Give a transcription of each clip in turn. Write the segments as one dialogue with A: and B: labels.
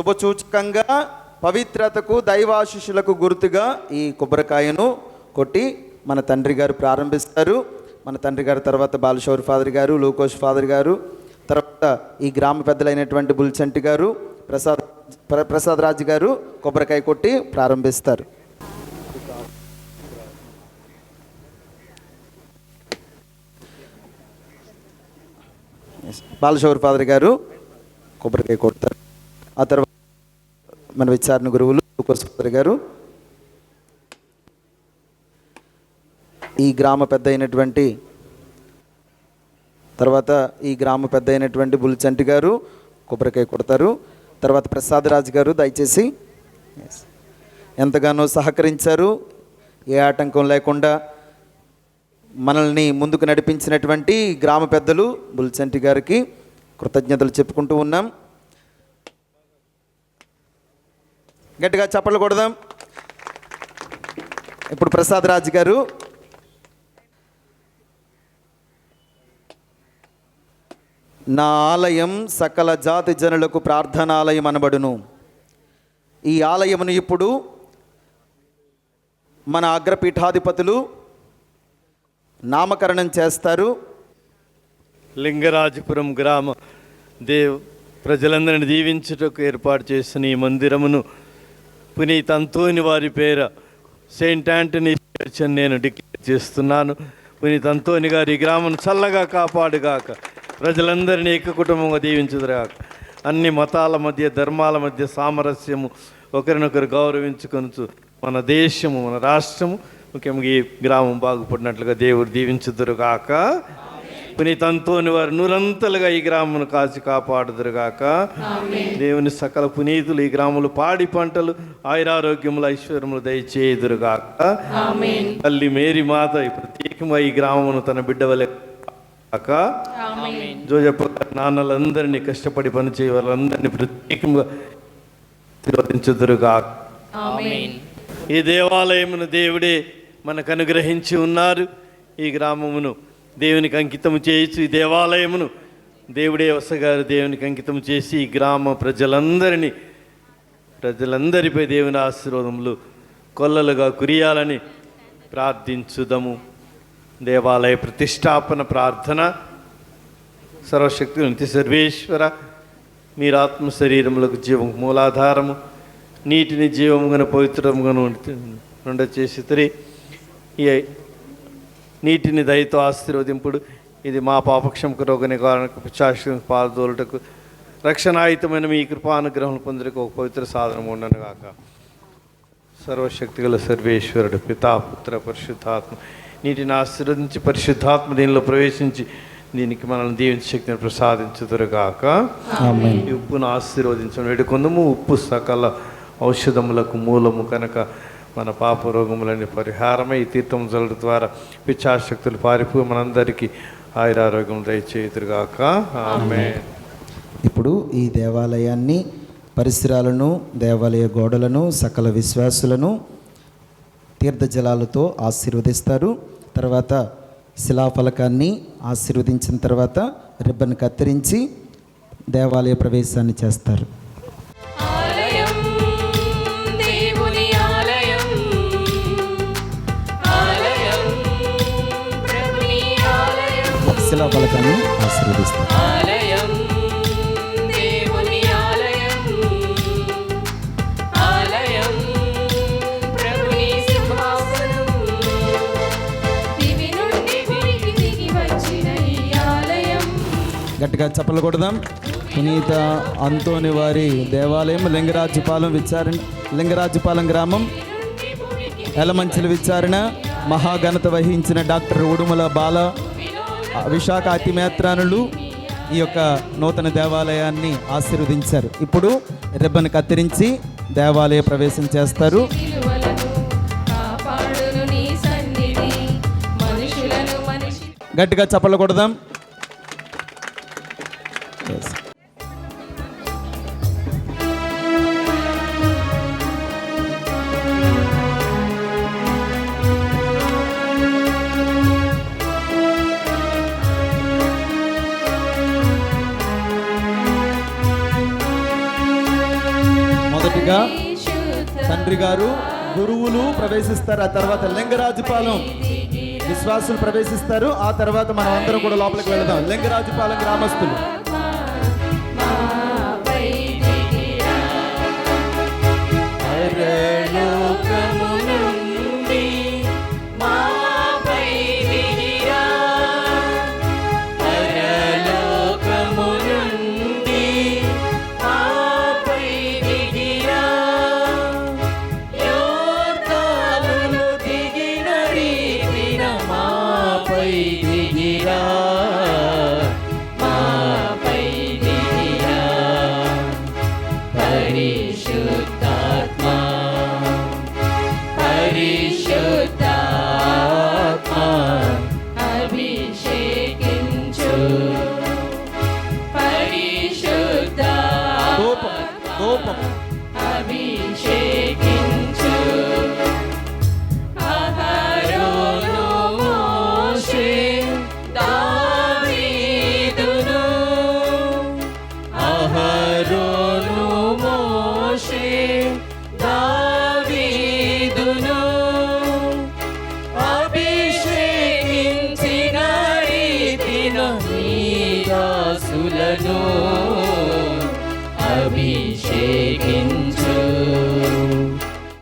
A: శుభసూచకంగా పవిత్రతకు దైవాశిష్యులకు గుర్తుగా ఈ కొబ్బరికాయను కొట్టి మన తండ్రి గారు ప్రారంభిస్తారు. మన తండ్రి గారు తర్వాత బాలశౌరి ఫాదర్ గారు, లూకోష్ ఫాదర్ గారు, తర్వాత ఈ గ్రామ పెద్దలైనటువంటి బుల్చంటి గారు, ప్రసాద్ రాజు గారు కొబ్బరికాయ కొట్టి ప్రారంభిస్తారు. బాలశౌరి ఫాదర్ గారు కొబ్బరికాయ కొడతారు. ఆ తర్వాత మన విచారణ గురువులు లూకోష్ ఫాదర్ గారు, ఈ గ్రామ పెద్ద అయినటువంటి బుల్చంటి గారు కొబ్బరికాయ కొడతారు. తర్వాత ప్రసాద్ రాజు గారు దయచేసి ఎంతగానో సహకరించారు. ఏ ఆటంకం లేకుండా మనల్ని ముందుకు నడిపించినటువంటి గ్రామ పెద్దలు బుల్చంటి గారికి కృతజ్ఞతలు చెప్పుకుంటూ ఉన్నాం. గట్టిగా చప్పట్లు కొడదాం. ఇప్పుడు ప్రసాద్ రాజు గారు నా ఆలయం సకల జాతి జనులకు ప్రార్థనాలయం అనబడును. ఈ ఆలయమును ఇప్పుడు మన అగ్రపీఠాధిపతులు నామకరణం చేస్తారు.
B: లింగరాజపురం గ్రామ ప్రజలందరిని దీవించుటకు ఏర్పాటు చేసిన ఈ మందిరమును పునీత్ అంతోని వారి పేర సెయింట్ యాంటనీ చర్చ్ అని నేను డిక్లేర్ చేస్తున్నాను. పునీత్ అంతోని గారు ఈ గ్రామం చల్లగా కాపాడుగాక, ప్రజలందరినీ ఏక కుటుంబంగా దీవించుదురుగాక. అన్ని మతాల మధ్య, ధర్మాల మధ్య సామరస్యము, ఒకరినొకరు గౌరవించుకొనుచు మన దేశము, మన రాష్ట్రము, ముఖ్యంగా ఈ గ్రామం బాగుపడినట్లుగా దేవుడు దీవించుదురుగాక. పునీత్ అంతోని వారు నూరంతలుగా ఈ గ్రామమును కాచి కాపాడుదురుగాక. దేవుని సకల పునీతులు ఈ గ్రామంలో పాడి పంటలు, ఆయురారోగ్యములు, ఐశ్వర్యములు దయచేయుదురుగాక. తల్లి మేరీ మాత ప్రత్యేకంగా ఈ గ్రామమును తన బిడ్డవలె జోజప్ప నాన్నలందరినీ కష్టపడి పనిచేయ వాళ్ళందరినీ ప్రత్యేకంగా ఆశీర్వదించుదురుగాక. ఈ దేవాలయమును దేవుడే మనకు అనుగ్రహించి ఉన్నారు. ఈ గ్రామమును దేవునికి అంకితం చేయొచ్చు. ఈ దేవాలయమును దేవుడే వసగారు దేవునికి అంకితం చేసి ఈ గ్రామ ప్రజలందరిపై దేవుని ఆశీర్వాదములు కొల్లలుగా కురియాలని ప్రార్థించుదము. దేవాలయ ప్రతిష్టాపన ప్రార్థన. సర్వశక్తి నిత్య సర్వేశ్వర, మీరు ఆత్మ శరీరములకు జీవం మూలాధారము, నీటిని జీవముగాను పవిత్రముగాను చేసి ఈ నీటిని దయతో ఆశీర్వదింపుడు. ఇది మా పాపక్షమకు రోగ నివారణకు, శాశ్వత పాల్దోలుటకు, రక్షణాయుతమైన మీ కృపానుగ్రహం పొందుటకు ఒక పవిత్ర సాధనం ఉండను గాక. సర్వశక్తిగల సర్వేశ్వరుడు పితా, పుత్ర, పరిశుద్ధాత్మ నీటిని ఆశీర్వదించి పరిశుద్ధాత్మ దీనిలో ప్రవేశించి దీనికి మనల్ని దీవించే శక్తిని ప్రసాదించుదురుగాక. ఈ ఉప్పును ఆశీర్వదించడం వేడుకొందుము. ఉప్పు సకల ఔషధములకు మూలము కనుక మన పాప రోగములని పరిహారమై ఈ తీర్థం జల్లడం ద్వారా పిచ్చాశక్తులు పారిపోయి మనందరికీ ఆయురారోగ్యం దయచేయుదురుగాక. ఆమేన్.
A: ఇప్పుడు ఈ దేవాలయాన్ని, పరిసరాలను, దేవాలయ గోడలను, సకల విశ్వాసులను తీర్థజలాలతో ఆశీర్వదిస్తారు. తర్వాత శిలాఫలకాన్ని ఆశీర్వదించిన తర్వాత రిబ్బన్ కత్తిరించి దేవాలయ ప్రవేశాన్ని చేస్తారు. శిలాఫలకాన్ని ఆశీర్వదిస్తారు. గట్టిగా చప్పలు కొడదాం. పునీత అంతోని వారి దేవాలయం లింగరాజుపాలెం గ్రామం ఎలమంచిల విచారణ మహాఘనత వహించిన డాక్టర్ ఉడుమల బాల విశాఖ అతిమేత్రానులు ఈ యొక్క నూతన దేవాలయాన్ని ఆశీర్వదించారు. ఇప్పుడు రిబ్బన్ కత్తిరించి దేవాలయ ప్రవేశం చేస్తారు. గట్టిగా చప్పలు కొడదాం. ముందుగా తండ్రి గారు గురువులు ప్రవేశిస్తారు, ఆ తర్వాత లింగరాజుపాలెం విశ్వాసులు ప్రవేశిస్తారు, ఆ తర్వాత మనం అందరం కూడా లోపలికి వెళదాం. లింగరాజుపాలెం గ్రామస్తులు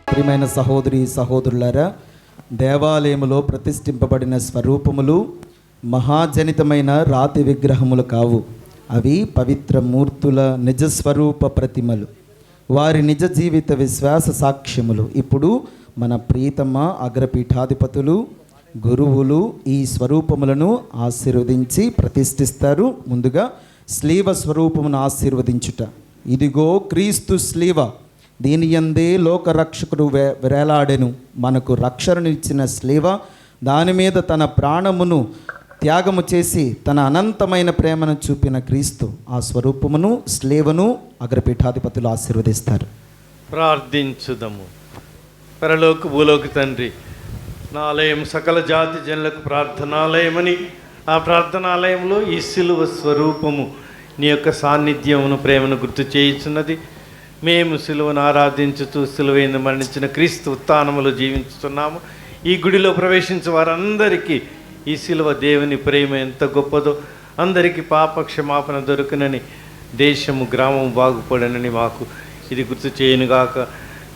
A: ప్రియమైన సహోదరి సహోదరులారా, దేవాలయములో ప్రతిష్ఠింపబడిన స్వరూపములు మహాజనితమైన రాతి విగ్రహములు కావు. అవి పవిత్ర మూర్తుల నిజస్వరూప ప్రతిమలు, వారి నిజ జీవిత విశ్వాస సాక్ష్యములు. ఇప్పుడు మన ప్రియతమ అగ్రపీఠాధిపతులు గురువులు ఈ స్వరూపములను ఆశీర్వదించి ప్రతిష్ఠిస్తారు. ముందుగా స్లీవ స్వరూపమును ఆశీర్వదించుట. ఇదిగో క్రీస్తు స్లీవ, దీని యందే లోకరక్షకుడు వేలాడెను. మనకు రక్షణను ఇచ్చిన స్లీవ, దాని మీద తన ప్రాణమును త్యాగము చేసి తన అనంతమైన ప్రేమను చూపిన క్రీస్తు, ఆ స్వరూపమును స్లీవను అగ్రపీఠాధిపతులు ఆశీర్వదిస్తారు.
B: ప్రార్థించుదము. పరలోక భూలోక తండ్రి, నా ఆలయం సకల జాతి జనులకు ప్రార్థనాలయమని, ఆ ప్రార్థనాలయంలో ఈ సిలువ స్వరూపము నీ యొక్క సాన్నిధ్యమును ప్రేమను గుర్తు చేయుచున్నది. మేము సిలువను ఆరాధించుతూ సిలువైన మరణించిన క్రీస్తు ఉత్థానములో జీవించుతున్నాము. ఈ గుడిలో ప్రవేశించే వారందరికీ ఈ సిలువ దేవుని ప్రేమ ఎంత గొప్పదో, అందరికీ పాప క్షమాపణ దొరుకునని, దేశము గ్రామం బాగుపడనని మాకు ఇది గుర్తు చేయనుగాక.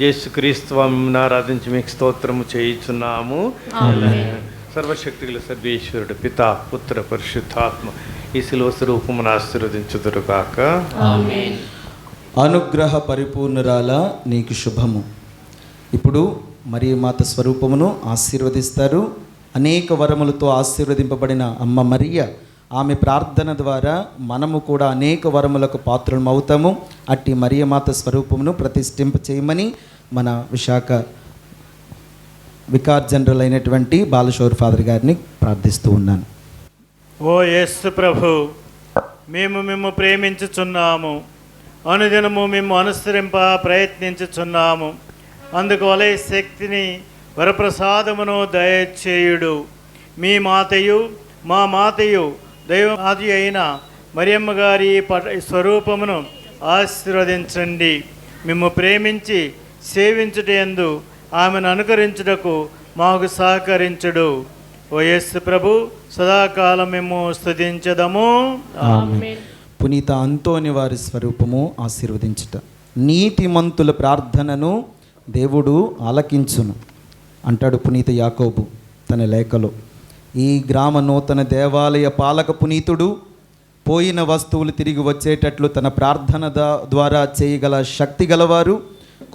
B: యేసుక్రీస్తు మిమ్మల్ని ఆరాధించి మీకు స్తోత్రము చేయుచున్నాము. సర్వశక్తిగల సర్వేశ్వరుడు పితా పుత్ర పరిశుద్ధాత్మ ఈ సిలువ స్వరూపమును ఆశీర్వదించుదురుగాక.
A: అనుగ్రహ పరిపూర్ణురాల నీకు శుభము. ఇప్పుడు మరియమాత స్వరూపమును ఆశీర్వదిస్తారు. అనేక వరములతో ఆశీర్వదింపబడిన అమ్మ మరియ, ఆమె ప్రార్థన ద్వారా మనము కూడా అనేక వరములకు పాత్రలం అవుతాము. అట్టి మరియమాత స్వరూపమును ప్రతిష్ఠింప చేయమని మన విశాఖ వికార్ జనరల్ అయినటువంటి బాలశౌర్ ఫాదర్ గారిని ప్రార్థిస్తూ ఉన్నాను.
C: ఓ యేసు ప్రభు, మేము ప్రేమించుచున్నాము, అనుదినము మేము అనుసరింప ప్రయత్నించుచున్నాము. అందుకు వలె శక్తిని వరప్రసాదమును దయచేయుడు. మీ మాతయు మా మాతయు దైవమాది అయిన మరియమ్మ గారి స్వరూపమును ఆశీర్వదించండి. మేము ప్రేమించి సేవించుటయందు ఆమెను అనుకరించుటకు మాకు సహకరించుడు. ఓ యేసు ప్రభు, సదాకాలం మేము స్తుతించదము.
A: ఆమేన్. పునీత అంతోని వారి స్వరూపము ఆశీర్వదించుట. నీతిమంతుల ప్రార్థనను దేవుడు ఆలకించును అంటాడు పునీత యాకోబు తన లేఖలో. ఈ గ్రామ నూతన దేవాలయ పాలక పునీతుడు పోయిన వస్తువులు తిరిగి వచ్చేటట్లు తన ప్రార్థన ద్వారా చేయగల శక్తి గలవారు.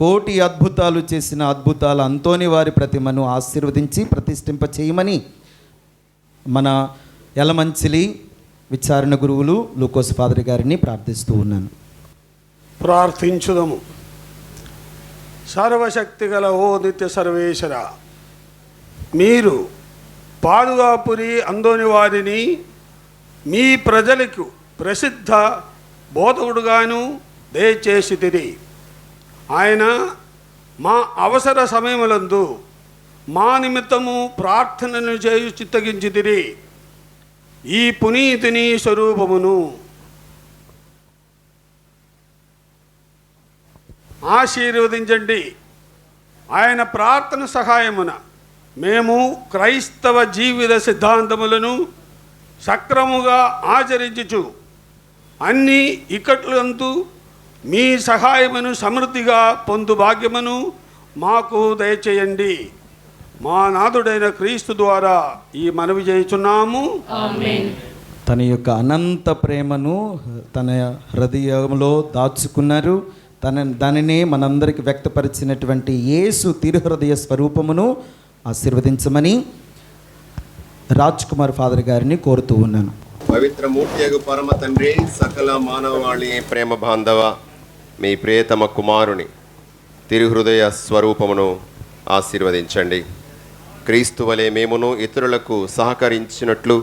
A: కోటి అద్భుతాలు చేసిన అద్భుతాల అంతోని వారి ప్రతిమను ఆశీర్వదించి ప్రతిష్ఠింప చేయమని మన యలమంచిలి విచారణ గురువులు లూకోస్ ఫాదర్ గారిని ప్రార్థిస్తూ ఉన్నాను.
D: ప్రార్థించుదము. సర్వశక్తి గల ఓ నిత్య సర్వేశ్వర, మీరు పాదుగాపురి అందోని వారిని మీ ప్రజలకు ప్రసిద్ధ బోధకుడుగాను దయచేసితిరి. ఆయన మా అవసర సమయములందు మా నిమిత్తము ప్రార్థనను చేయు చిత్తగించితిరి. ఈ పునీతుని స్వరూపమును ఆశీర్వదించండి. ఆయన ప్రార్థన సహాయమున మేము క్రైస్తవ జీవిత సిద్ధాంతములను సక్రముగా ఆచరించుచు అన్ని ఇక్కట్లందు మీ సహాయమును సమృద్ధిగా పొందు భాగ్యమును మాకు దయచేయండి. మా నాథుడైన క్రీస్తు ద్వారా ఈ మనవి చేయుచున్నాము.
A: తన యొక్క అనంత ప్రేమను తన హృదయంలో దాచుకున్నారు. దానిని మనందరికి వ్యక్తపరిచినటువంటి యేసు తిరుహృదయ స్వరూపమును ఆశీర్వదించమని రాజ్ కుమార్ ఫాదర్ గారిని కోరుతూ ఉన్నాను.
E: పవిత్ర మూర్తియగు పరమ తండ్రి, సకల మానవాళి ప్రేమ బాంధవ, మీ ప్రియతమ కుమారుని తిరుహృదయ స్వరూపమును ఆశీర్వదించండి. క్రీస్తు వలె మేమును ఇతరులకు సహకరించినట్లు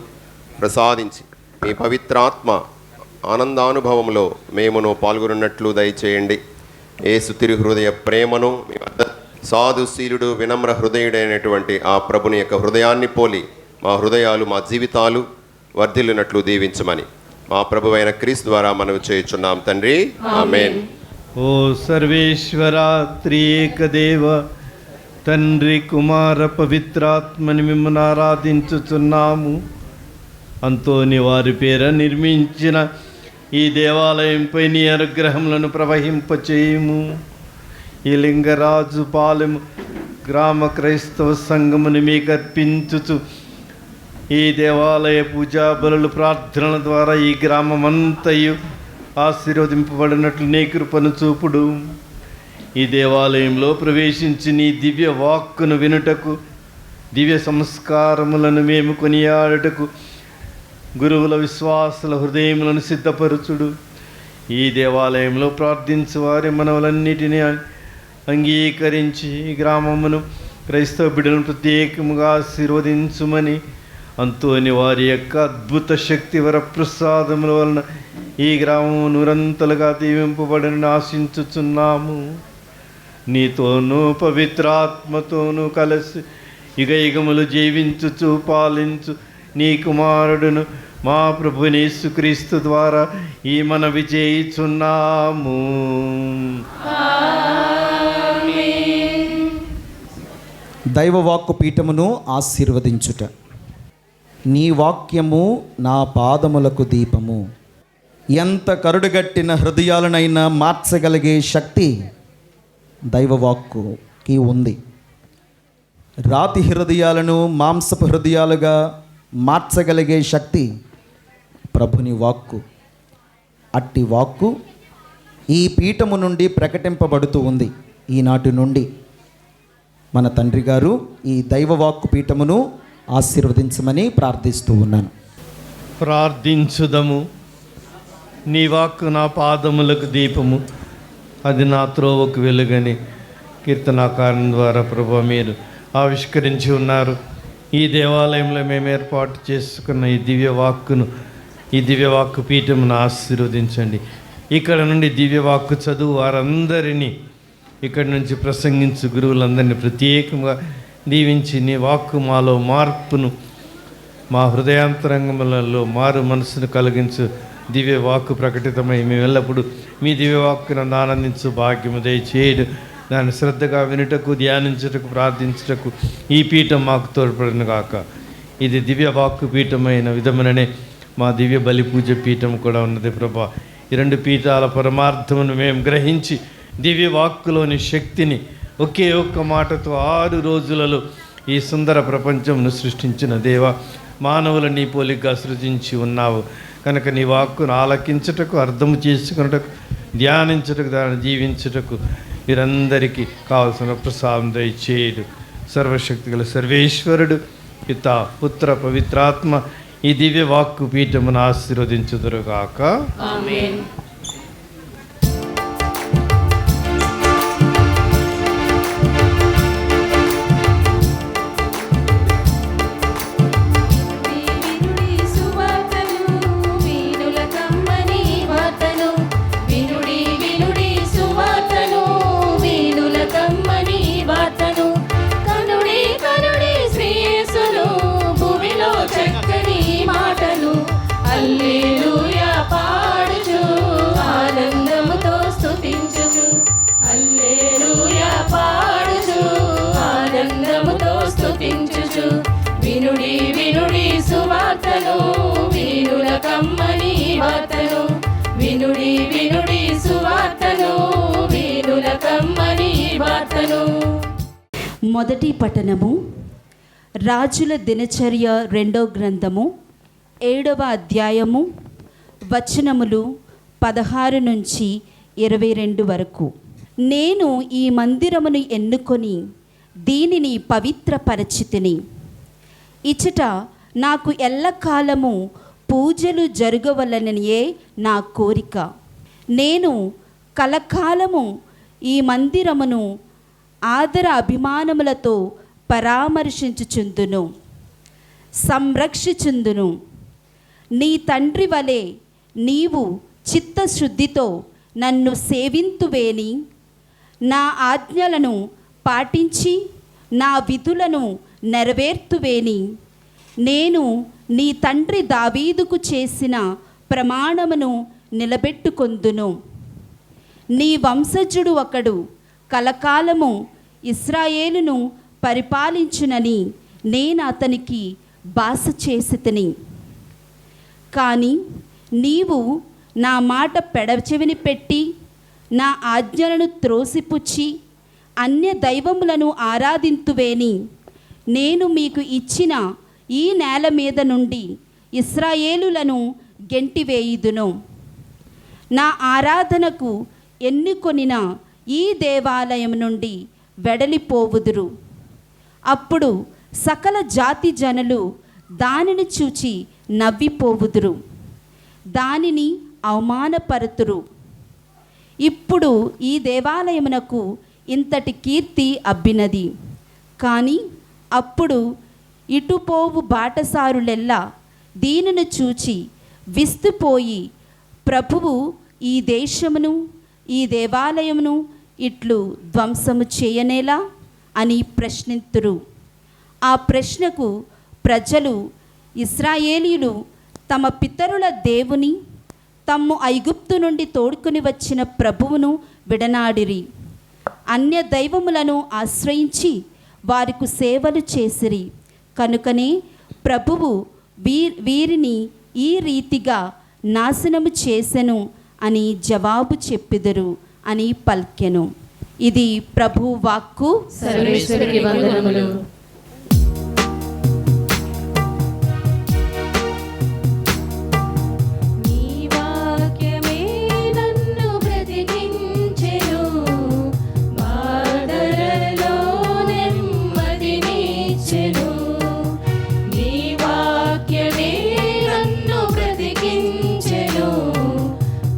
E: ప్రసాదించి మీ పవిత్రాత్మ ఆనందానుభవంలో మేమును పాల్గొన్నట్లు దయచేయండి. యేసు తిరుహృదయ ప్రేమను మీ వద్ద సాధుశీలుడు వినమ్ర హృదయుడైనటువంటి ఆ ప్రభుని యొక్క హృదయాన్ని పోలి మా హృదయాలు, మా జీవితాలు వర్ధిల్లునట్లు దీవించమని మా ప్రభువైన క్రీస్తు ద్వారా మనవి చేయుచున్నాం తండ్రి. ఆమేన్.
B: ఓ సర్వేశ్వర త్రియేక దేవ, తండ్రి కుమార పవిత్రాత్మని మిమ్మల్ని ఆరాధించుచున్నాము. అంతోని వారి పేర నిర్మించిన ఈ దేవాలయంపై నీ అనుగ్రహములను ప్రవహింపచేయము. ఈ లింగరాజు పాలెము గ్రామ క్రైస్తవ సంఘముని మీకు అర్పించుచు ఈ దేవాలయ పూజా బలులు ప్రార్థనల ద్వారా ఈ గ్రామమంతయు ఆశీర్వదింపబడినట్లు నీ కృపను చూపుడు. ఈ దేవాలయంలో ప్రవేశించి నీ దివ్య వాక్కును వినుటకు, దివ్య సంస్కారములను మేము కొనియాడుటకు గురువుల విశ్వాసుల హృదయములను సిద్ధపరచుడు. ఈ దేవాలయంలో ప్రార్థించు వారి మనవులన్నిటినీ అంగీకరించి ఈ గ్రామమును, క్రైస్తవ బిడ్డలను ప్రత్యేకముగా ఆశీర్వదించుమని అంతోని వారి యొక్క అద్భుత శక్తి వరప్రసాదముల వలన ఈ గ్రామము నిరంతలుగా దీవింపబడని ఆశించుచున్నాము. నీతోనూ పవిత్రాత్మతోనూ కలిసి యుగ యుగములు జీవించుచు పాలించు నీ కుమారుడును మా ప్రభు యేసుక్రీస్తు ద్వారా ఈ మనవి చేయుచున్నాము.
A: దైవవాక్కు పీఠమును ఆశీర్వదించుట. నీ వాక్యము నా పాదములకు దీపము. ఎంత కరుడుగట్టిన హృదయాలనైనా మార్చగలిగే శక్తి దైవవాక్కుకి ఉంది. రాతి హృదయాలను మాంసపు హృదయాలుగా మార్చగలిగే శక్తి ప్రభుని వాక్కు. అట్టి వాక్కు ఈ పీఠము నుండి ప్రకటింపబడుతూ ఉంది. ఈనాటి నుండి మన తండ్రి గారు ఈ దైవవాక్కు పీఠమును ఆశీర్వదించమని ప్రార్థిస్తూ ఉన్నాను.
B: ప్రార్థించుదము. నీ వాక్కు నా పాదములకు దీపము, అది నా త్రోవకు వెలుగని కీర్తనాకారం ద్వారా ప్రభు మీరు ఆవిష్కరించి ఉన్నారు. ఈ దేవాలయంలో మేము ఏర్పాటు చేసుకున్న ఈ దివ్యవాక్కును, ఈ దివ్యవాక్కు పీఠమును ఆశీర్వదించండి. ఇక్కడ నుండి దివ్యవాక్కు చదువు వారందరినీ, ఇక్కడి నుంచి ప్రసంగించు గురువులందరినీ ప్రత్యేకంగా దీవించి నీ వాక్కు మాలో మార్పును, మా హృదయాంతరంగములలో మారు మనసును కలిగించు దివ్యవాక్కు ప్రకటితమై మేము ఎల్లప్పుడూ మీ దివ్యవాక్కును ఆనందించు భాగ్యము దయచేయడు. దాన్ని శ్రద్ధగా వినుటకు, ధ్యానించుటకు, ప్రార్థించుటకు ఈ పీఠం మాకు తోడ్పడును గాక. ఇది దివ్యవాక్కు పీఠమైన విధముననే మా దివ్య బలి పూజ పీఠం కూడా ఉన్నది ప్రభా. ఈ రెండు పీఠాల పరమార్థమును మేము గ్రహించి దివ్యవాక్కులోని శక్తిని ఒకే ఒక్క మాటతో 6 రోజులలో ఈ సుందర ప్రపంచమును సృష్టించిన దేవ, మానవుల నీ పోలికగా సృజించి ఉన్నావు కనుక నీ వాక్కును ఆలకించుటకు, అర్థము చేసుకున్నటకు, ధ్యానించుటకు, దాన్ని జీవించుటకు వీరందరికీ కావలసిన ప్రసాదం దయచేయడు. సర్వశక్తి గల సర్వేశ్వరుడు పితా, పుత్ర, పవిత్రాత్మ ఈ దివ్య వాక్కు పీఠమును ఆశీర్వదించుదురుగాక.
F: ఆమేన్. హల్లెలూయా పాడుచు వార్తను, వీణుల కమ్మని వార్తను, వినుడి వినుడి సువార్తను, వీణుల కమ్మని వార్తను.
G: మొదటి పఠనము రాజుల దినచర్య 2వ గ్రంథము 7వ అధ్యాయము వచనములు 16 నుంచి 22 వరకు. నేను ఈ మందిరమును ఎన్నుకొని దీనిని పవిత్రపరచితిని. ఇచ్చట నాకు ఎల్లకాలము పూజలు జరగవలననియే నా కోరిక. నేను కలకాలము ఈ మందిరమును ఆదర అభిమానములతో పరామర్శించుచుందును, సంరక్షించుందును. నీ తండ్రి వలె నీవు చిత్తశుద్ధితో నన్ను సేవింతువేని, నా ఆజ్ఞలను పాటించి నా విధులను నెరవేర్తువేని, నేను నీ తండ్రి దావీదుకు చేసిన ప్రమాణమును నిలబెట్టుకొందును. నీ వంశజుడు ఒకడు కలకాలము ఇశ్రాయేలును పరిపాలించునని నేను అతనికి బాస చేసితిని. కానీ నీవు నా మాట పెడచెవిని పెట్టి నా ఆజ్ఞలను త్రోసిపుచ్చి అన్య దైవములను ఆరాధింతువేని, నేను మీకు ఇచ్చిన ఈ నేల మీద నుండి ఇశ్రాయేలులను గెంటివేయుదును. నా ఆరాధనకు ఎన్నుకొనిన ఈ దేవాలయం నుండి వెడలిపోవుదురు. అప్పుడు సకల జాతి జనులు దానిని చూచి నవ్విపోవుదురు, దానిని అవమానపరుతురు. ఇప్పుడు ఈ దేవాలయమునకు ఇంతటి కీర్తి అబ్బినది. కానీ అప్పుడు ఇటుపోవు బాటసారులెల్లా దీనిని చూచి విస్తుపోయి, ప్రభువు ఈ దేశమును ఈ దేవాలయమును ఇట్లు ధ్వంసము చేయనేలా అని ప్రశ్నింతురు. ఆ ప్రశ్నకు ప్రజలు, ఇశ్రాయేలీయులు తమ పితరుల దేవుని, తమ్ము ఐగుప్తు నుండి తోడుకుని వచ్చిన ప్రభువును విడనాడిరి. అన్య దైవములను ఆశ్రయించి వారికి సేవలు చేసిరి. కనుకనే ప్రభువు వీరిని ఈ రీతిగా నాశనము చేసెను అని జవాబు చెప్పెదరు అని పలికెను. ఇది ప్రభు వాక్కు.
F: సర్వేశ్వరునికి వందనములు. నీ వాక్యమే నన్ను బ్రతికించెను, బాధలలో నెమ్మదినిచ్చెను. నీ వాక్యమే నన్ను బ్రతికించెను,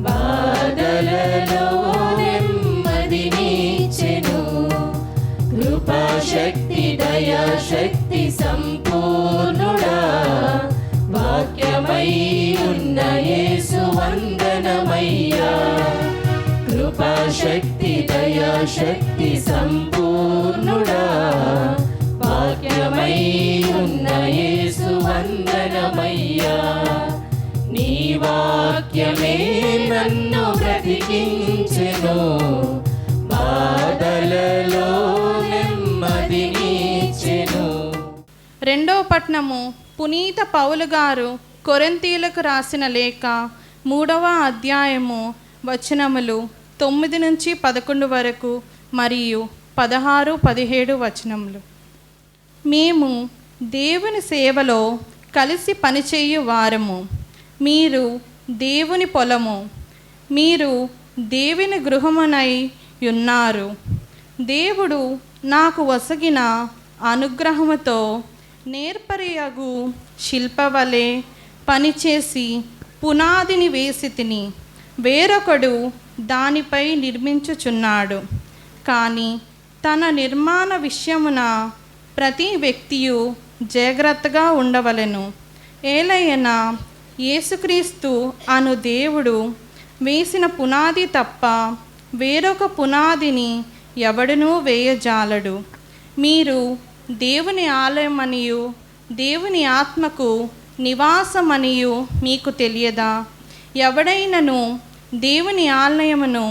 F: బాధలలో నెమ్మదినిచ్చెను. కృపాశక్తి దయాశక్తి సంపూర్ణుడా, వాక్యమై ఉన్న యేసు వందనమయ్యా. కృపాశక్తి దయాశక్తి సంపూర్ణుడా, వాక్యమై ఉన్న యేసు వందనమయ్యా. నీ వాక్యమే నన్ను బ్రతికించెను, బాధలలో నెమ్మదినిచ్చెను.
H: రెండవ పట్నము పునీత పౌలు గారు కొరింథీయులకు రాసిన లేఖ 3వ అధ్యాయము వచనములు 9 నుంచి 11 వరకు మరియు 16, 17 వచనములు. మేము దేవుని సేవలో కలిసి పనిచేయు వారము. మీరు దేవుని పొలము, మీరు దేవుని గృహమునై ఉన్నారు. దేవుడు నాకు వసగిన అనుగ్రహముతో నేర్పరియగు శిల్పవలే పనిచేసి పునాదిని వేసి తిని, వేరొకడు దానిపై నిర్మించుచున్నాడు. కానీ తన నిర్మాణ విషయమున ప్రతి వ్యక్తియు జాగ్రత్తగా ఉండవలెను. ఏలయనా యేసుక్రీస్తు అను దేవుడు వేసిన పునాది తప్ప వేరొక పునాదిని ఎవడునూ వేయజాలడు. మీరు దేవుని ఆలయమనియు దేవుని ఆత్మకు నివాసమనియు మీకు తెలియదా? ఎవడైనను దేవుని ఆలయమును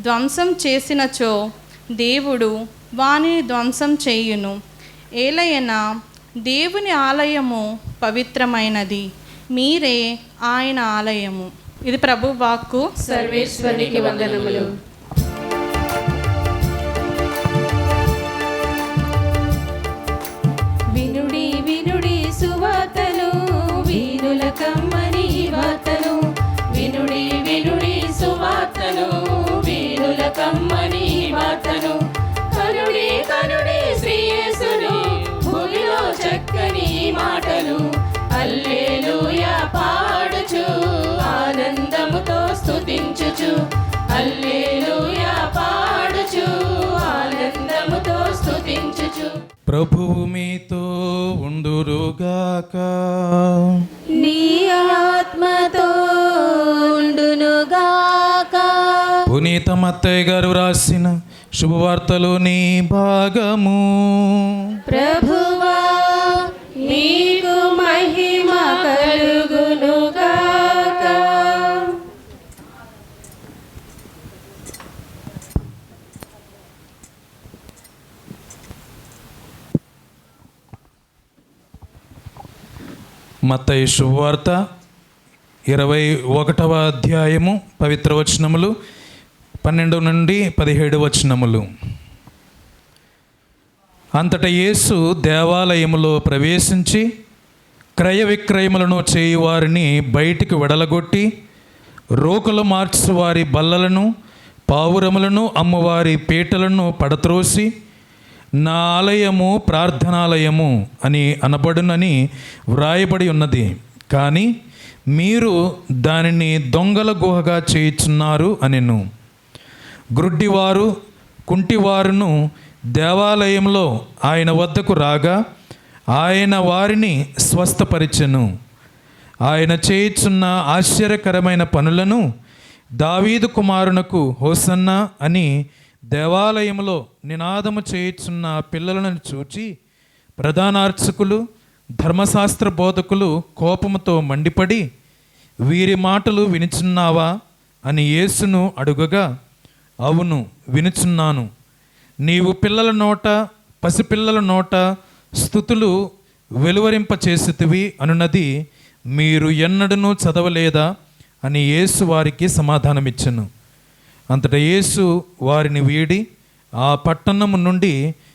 H: ధ్వంసం చేసినచో దేవుడు వానిని ధ్వంసం చేయును. ఏలయనా దేవుని ఆలయము పవిత్రమైనది, మీరే ఆయన ఆలయము. ఇది ప్రభు వాక్కు.
F: సర్వేశ్వరునికి వందనములు. వినుడి వినుడి సువార్తను, వీనుల కమ్మని వార్తను. వినుడి వినుడి సువార్తను, వీనుల కమ్మని వార్తను. కనుడి కనుడి శ్రీ యేసును, భూమిలో చక్కని మాటలు. హల్లెలూయా పాడుచు, ఆనందముతో స్తుతించుచు. హల్లెలూయా పాడుచు, ఆనందముతో స్తుతించుచు.
I: ప్రభువు మీతో ఉండురుగాక.
F: నీ ఆత్మతో ఉండునుగాక.
I: పునీత మత్తయ్య గారు రాసిన శుభవార్తలోని భాగము.
F: ప్రభువా నీకు మహిమ కలుగునుగాక.
I: మత్తయి శుభవార్త 21వ అధ్యాయము, పవిత్ర వచనములు 12 నుండి 17 వచనములు. అంతటా యేసు దేవాలయములో ప్రవేశించి క్రయ విక్రయములను చేయువారిని బయటికి వెడలగొట్టి, రోకలు మార్చువారి బల్లలను, పావురములను అమ్మువారి పీటలను పడత్రోసి, నా ఆలయము ప్రార్థనాలయము అని అనబడునని వ్రాయబడి ఉన్నది, కానీ మీరు దానిని దొంగల గుహగా చేయుచున్నారు అనెను. గ్రుడ్డివారు కుంటివారును దేవాలయంలో ఆయన వద్దకు రాగా ఆయన వారిని స్వస్థపరిచెను. ఆయన చేయుచున్న ఆశ్చర్యకరమైన పనులను, దావీదు కుమారునకు హోసన్నా అని దేవాలయంలో నినాదము చేయుచున్న పిల్లలను చూచి ప్రధానార్చకులు, ధర్మశాస్త్ర బోధకులు కోపముతో మండిపడి, వీరి మాటలు వినుచున్నావా అని యేసును అడుగగా, అవును వినుచున్నాను. నీవు పిల్లల నోట, పసిపిల్లల నోట స్తుతులు వెలువరింపచేసితివి అనున్నది మీరు ఎన్నడూ చదవలేదా అని యేసు వారికి సమాధానమిచ్చెను. అంతటా యేసు వారిని వీడి ఆ పట్టణము నుండి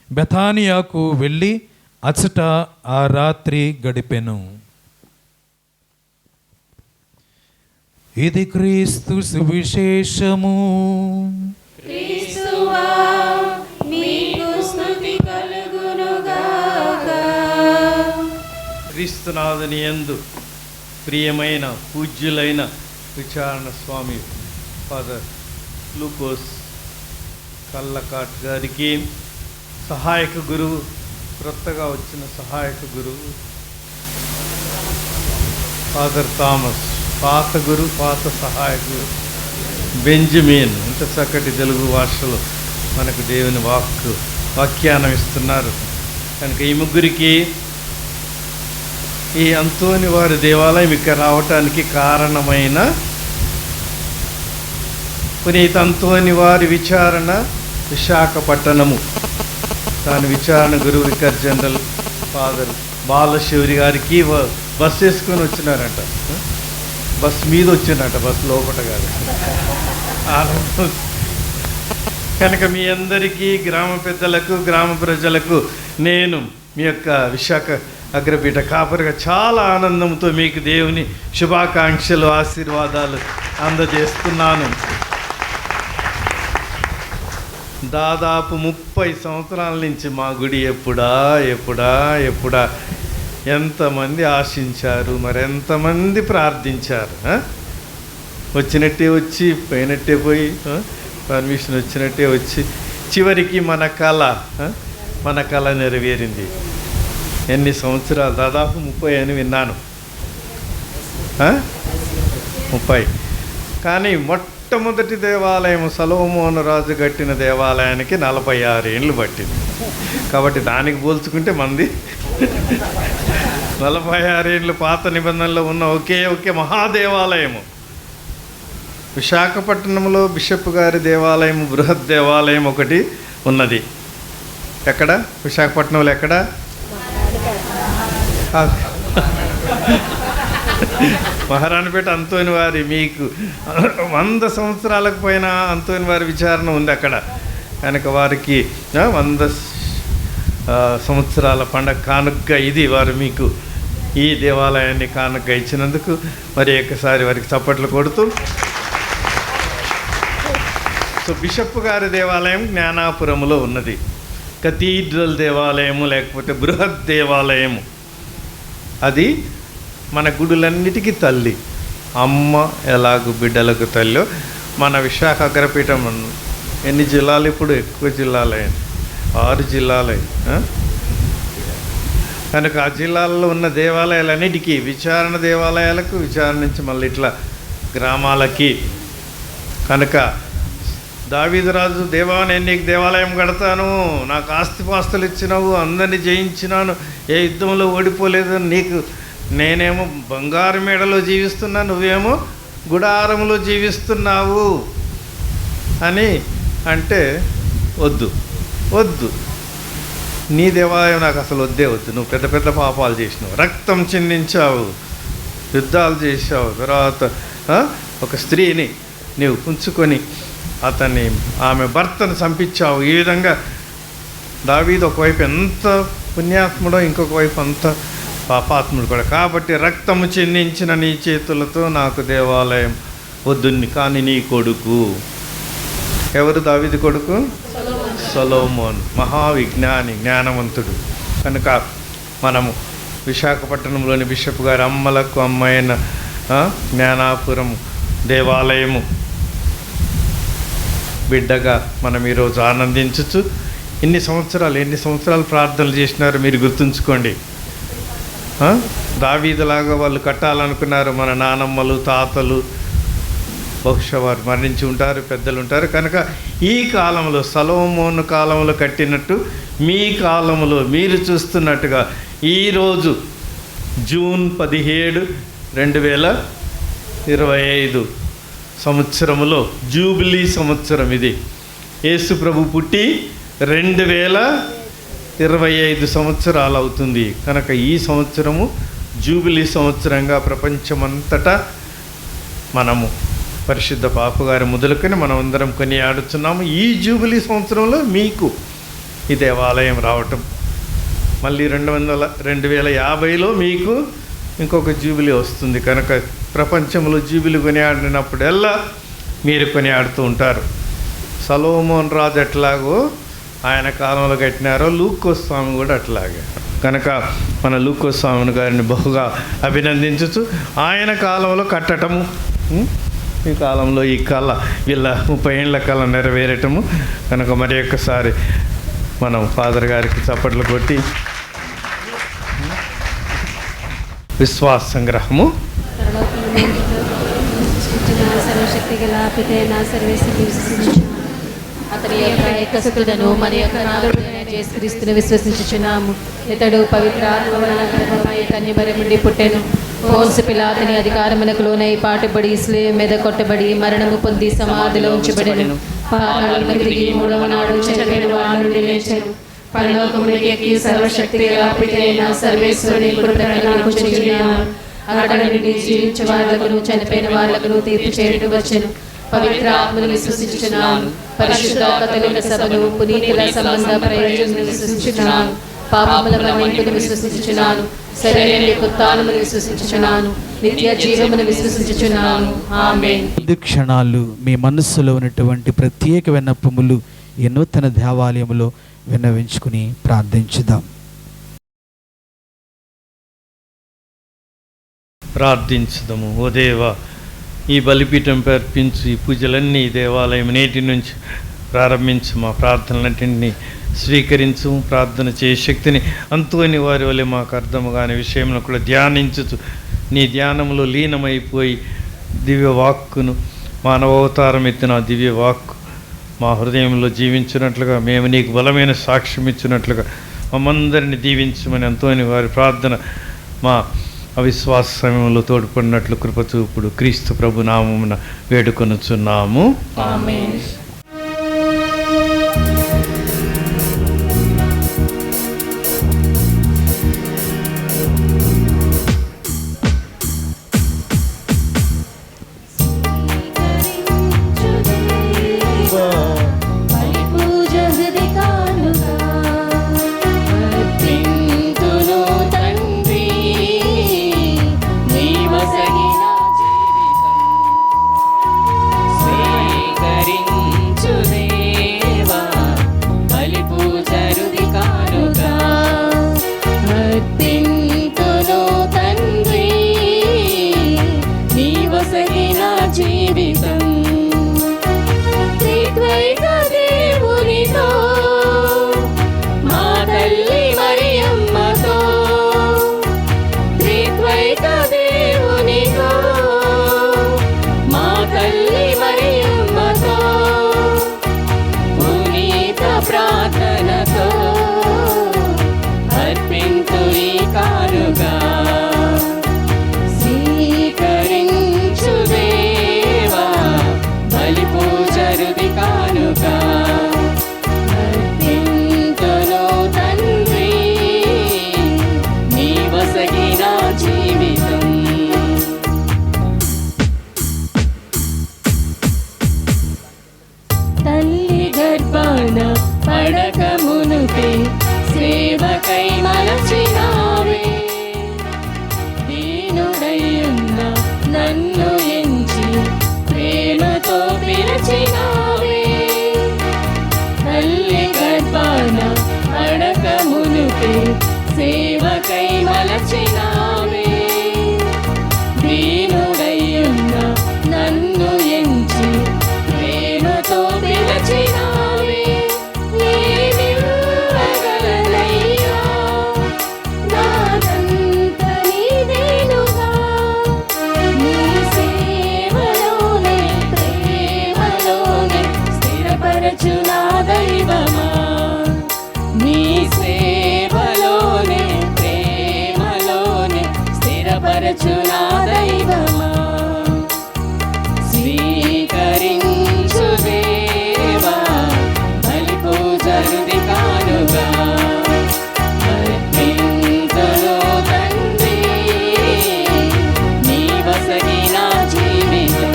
I: బెతానియాకు వెళ్ళి అచ్చట ఆ రాత్రి గడిపెను. ఇది క్రీస్తు సువిశేషము.
F: క్రీస్తువా నీకు స్తుతి కలుగునుగాక.
B: క్రీస్తునాథుని యందు ప్రియమైన పూజ్యులైన విచారణ స్వామి ఫాదర్ లూకోస్ కల్లకాట్ గారికి, సహాయక గురువు, క్రొత్తగా వచ్చిన సహాయక గురువు ఫాదర్ థామస్, పాత గురు, పాత సహాయక గురు బెంజమిన్, ఇంత చక్కటి తెలుగు భాషలో మనకు దేవుని వాక్యానం ఇస్తున్నారు. కనుక ఈ ముగ్గురికి ఈ అంతోని వారి దేవాలయం ఇక్కడ రావటానికి కారణమైన పునీత అంతోని వారి విచారణ విశాఖపట్టణము, దాని విచారణ గురువు వికార్ జనరల్ ఫాదర్ బాలశివరి గారికి బస్ వేసుకొని వచ్చినారంట. బస్ మీద వచ్చిందంట, బస్ లోపల కాదు. కనుక మీ అందరికీ, గ్రామ పెద్దలకు, గ్రామ ప్రజలకు నేను మీ యొక్క విశాఖ అగ్రపీఠ కాపరిగా చాలా ఆనందంతో మీకు దేవుని శుభాకాంక్షలు, ఆశీర్వాదాలు అందజేస్తున్నాను. దాదాపు 30 సంవత్సరాల నుంచి మా గుడి ఎప్పుడా ఎంతమంది ఆశించారు, మరెంతమంది ప్రార్థించారు. వచ్చినట్టే వచ్చి పోయినట్టే పోయి, పర్మిషన్ వచ్చినట్టే వచ్చి, చివరికి మన కళ నెరవేరింది. ఎన్ని సంవత్సరాలు? దాదాపు 30 అని విన్నాను. 30. కానీ మొట్టమొదటి దేవాలయం సొలొమోను రాజు కట్టిన దేవాలయానికి 46 ఏళ్ళు పట్టింది. కాబట్టి దానికి పోల్చుకుంటే మంది 46 ఏళ్ళు పాత నిబంధనలో ఉన్న ఒకే మహాదేవాలయము. విశాఖపట్నంలో బిషప్ గారి దేవాలయం, బృహత్ దేవాలయం ఒకటి ఉన్నది. ఎక్కడ? విశాఖపట్నంలో ఎక్కడ? మహారాణిపేట అంతోని వారి మీకు 100 సంవత్సరాలకు పైన అంతోని వారి విచారణ ఉంది అక్కడ కనుక వారికి 100 సంవత్సరాల పండగ కానుకగా ఇది వారు మీకు ఈ దేవాలయాన్ని కానుకగా ఇచ్చినందుకు మరి ఒక్కసారి వారికి చప్పట్లు కొడుతూ. సో బిషప్ గారి దేవాలయం జ్ఞానాపురంలో ఉన్నది. కథీడ్రల్ దేవాలయము లేకపోతే బృహత్ దేవాలయము అది మన గుడులన్నిటికీ తల్లి. అమ్మ ఎలాగూ బిడ్డలకు తల్లి. మన విశాఖ అగ్రపీఠం ఎన్ని జిల్లాలు ఇప్పుడు? ఎక్కువ జిల్లాలైంది, 6 జిల్లాలైంది. కనుక ఆ జిల్లాల్లో ఉన్న దేవాలయాలన్నిటికీ విచారణ దేవాలయాలకు, విచారణ నుంచి మళ్ళీ ఇట్లా గ్రామాలకి. కనుక దావీదురాజు, దేవా నేను నీకు దేవాలయం కడతాను, నాకు ఆస్తిపాస్తులు ఇచ్చినావు, అందరినీ జయించినాను, ఏ యుద్ధంలో ఓడిపోలేదు, నీకు నేనేమో బంగారు మేడలో జీవిస్తున్నా, నువ్వేమో గుడారంలో జీవిస్తున్నావు అని అంటే వద్దు వద్దు, నీ దేవాలయం నాకు అసలు వద్దే వద్దు. నువ్వు పెద్ద పెద్ద పాపాలు చేసినావు, రక్తం చిందించావు, యుద్ధాలు చేసావు, తర్వాత ఒక స్త్రీని నీవు ఉంచుకొని ఆమె భర్తను చంపించావు. ఈ విధంగా దావీదు ఒకవైపు ఎంత పుణ్యాత్ముడో, ఇంకొక వైపు అంత పాపాత్ముడు కూడా. కాబట్టి రక్తము చిందించిన నీ చేతులతో నాకు దేవాలయం వద్దుని. కానీ నీ కొడుకు ఎవరు? దావీదు కొడుకు సొలొమోన్, మహావిజ్ఞాని, జ్ఞానవంతుడు. కనుక మనము విశాఖపట్నంలోని బిషప్ గారి అమ్మలకు అమ్మైన జ్ఞానాపురం దేవాలయము బిడ్డగా మనం ఈరోజు ఆనందించచ్చు. ఎన్ని సంవత్సరాలు ప్రార్థనలు చేసినారో మీరు గుర్తుంచుకోండి. దావీదులాగా వాళ్ళు కట్టాలనుకున్నారు. మన నానమ్మలు, తాతలు బహుశా వారు మరణించి ఉంటారు, పెద్దలు ఉంటారు. కనుక ఈ కాలంలో సొలొమోను కాలంలో కట్టినట్టు మీ కాలంలో మీరు చూస్తున్నట్టుగా ఈరోజు జూన్ 17, 2025 సంవత్సరములో జూబిలీ సంవత్సరం ఇది. యేసు ప్రభు పుట్టి 2025 సంవత్సరాలు అవుతుంది. కనుక ఈ సంవత్సరము జూబిలీ సంవత్సరంగా ప్రపంచమంతటా మనము పరిశుద్ధ పాపగారి మొదలుకొని మనం అందరం కొనియాడుతున్నాము. ఈ జూబిలీ సంవత్సరంలో మీకు ఈ దేవాలయం రావటం, మళ్ళీ 2050లో మీకు ఇంకొక జూబిలీ వస్తుంది. కనుక ప్రపంచంలో జూబిలీ కొనియాడినప్పుడల్లా మీరు కొనియాడుతూ ఉంటారు. సొలొమోన్ రాజు ఎట్లాగో ఆయన కాలంలో కట్టినారో లూకోస్ స్వామి కూడా అట్లాగే. కనుక మన లూకోస్ స్వామి గారిని బహుగా అభినందించచ్చు. ఆయన కాలంలో కట్టటము, ఈ కాలంలో ఈ కళ వీళ్ళ 30 ఏళ్ల కళ నెరవేరటము. కనుక మరి ఒక్కసారి మనం ఫాదర్ గారికి చప్పట్లు కొట్టి విశ్వాస సంగ్రహము.
F: సర్వశక్తి గల పితైన సర్వేశ్వరుని విశ్వసించుచున్నాము. అతని యొక్క ఏకసుతుడను మన యొక్క నాథుడైన యేసుక్రీస్తును విశ్వసించుచున్నాము. ఇతడు పవిత్ర ఆత్మ వలన గర్భమై కన్యమరి నుండి పుట్టెను. పోన్సు పిలాతుని అధికారములకు లోనై పాటుబడి సిలువ మీద కొట్టబడి మరణము పొంది సమాధిలో ఉంచబడెను. పాతాళమునకు దిగి 3వ నాడు చనిపోయిన వారి నుండి లేచెను. పరలోకమునకు ఎక్కి సర్వశక్తి గల పితైన సర్వేశ్వరుని కుడిప్రక్కన కూర్చున్నాడు. అక్కడ నుండి జీవించే వాళ్లకును చనిపోయిన వాళ్లకును తీర్పు చేయుటకు వచ్చెను. పవిత్ర ఆత్మను విశ్వసించుచున్నాను. పరిశుద్ధ కథలిక సభను, పునీతుల సంబంధ ప్రయోజనం విశ్వసించుచున్నాను. పాపముల మన్నింపును విశ్వసించుచున్నాను. శరీర ఉత్థానమును విశ్వసించుచున్నాను. నిత్య జీవమును విశ్వసించుచున్నాను. ఆమేన్.
J: కొద్ది క్షణాలు మీ మనస్సులో ఉన్నటువంటి ప్రత్యేక విన్నపములు ఈ నూతన దేవాలయములో విన్నవించుకుని ప్రార్థించుదాం.
B: ప్రార్థించుదాము. ఓ దేవా, ఈ బలిపీఠం అర్పించు ఈ పూజలన్నీ ఈ దేవాలయం నేటి నుంచి ప్రారంభించు. మా ప్రార్థనలన్నింటినీ స్వీకరించు. ప్రార్థన చేయ శక్తిని అంతుని వారి వల్ల మాకు అర్థము కాని విషయంలో కూడా ధ్యానించుచు నీ ధ్యానంలో లీనమైపోయి దివ్య వాక్కును, మానవావతారం ఎత్తిన దివ్య వాక్కు మా హృదయంలో జీవించినట్లుగా, మేము నీకు బలమైన సాక్ష్యం ఇచ్చినట్లుగా మమ్మందరిని దీవించమని అంతోని వారి ప్రార్థన మా అవిశ్వాస సమయంలో తోడ్పడినట్లు కృపచూపుడు క్రీస్తు ప్రభు నామమున వేడుకొనుచున్నాము.
F: ఆమేన్. దీనుడయ్యున్న నన్ను ఎంచి ప్రేమతో పిలిచినావే. తల్లి గర్భాన అడక మునుపే సేవకై మలచినావే. దీనుడయ్యున్న నన్ను ఎంచి ప్రేమతో పిలిచినావే. ఏమివ్వగలనయ్యా నాదంత నీదేనుగా. నీ సేవలోనే ప్రేమలోనే స్థిరపరచు నా దైవమా. నీ సేవలోనే ప్రేమలోనే స్థిరపరచు నా దైవమా. స్వీకరించు దేవా బలి పూజలుది కానుగా. అర్పింతును తండ్రి నీ వసగి నా జీవితం.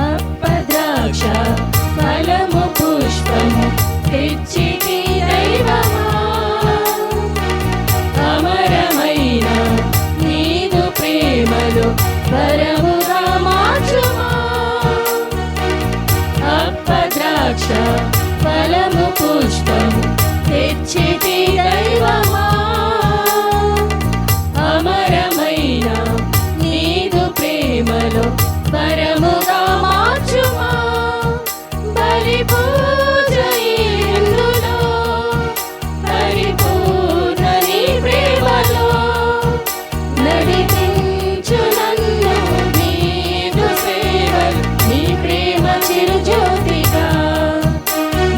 F: అప్పద్రాక్ష ఫలము పుష్పము తెచ్చితి దైవమా. అమరమైన నీదు ప్రేమలో వరముగా మార్చుమా. అప్పద్రాక్ష ఫలము పుష్పము తెచ్చితి దైవమా. అమరమైన నీదు ప్రేమలో వరముగా మార్చుమా. బలి పూజ ఇందులో పరిపూర్ణ నీ ప్రేమలో. నడిపించు నన్ను నీదు సేవలు నీ ప్రేమ చిరుజ్యోతిగా.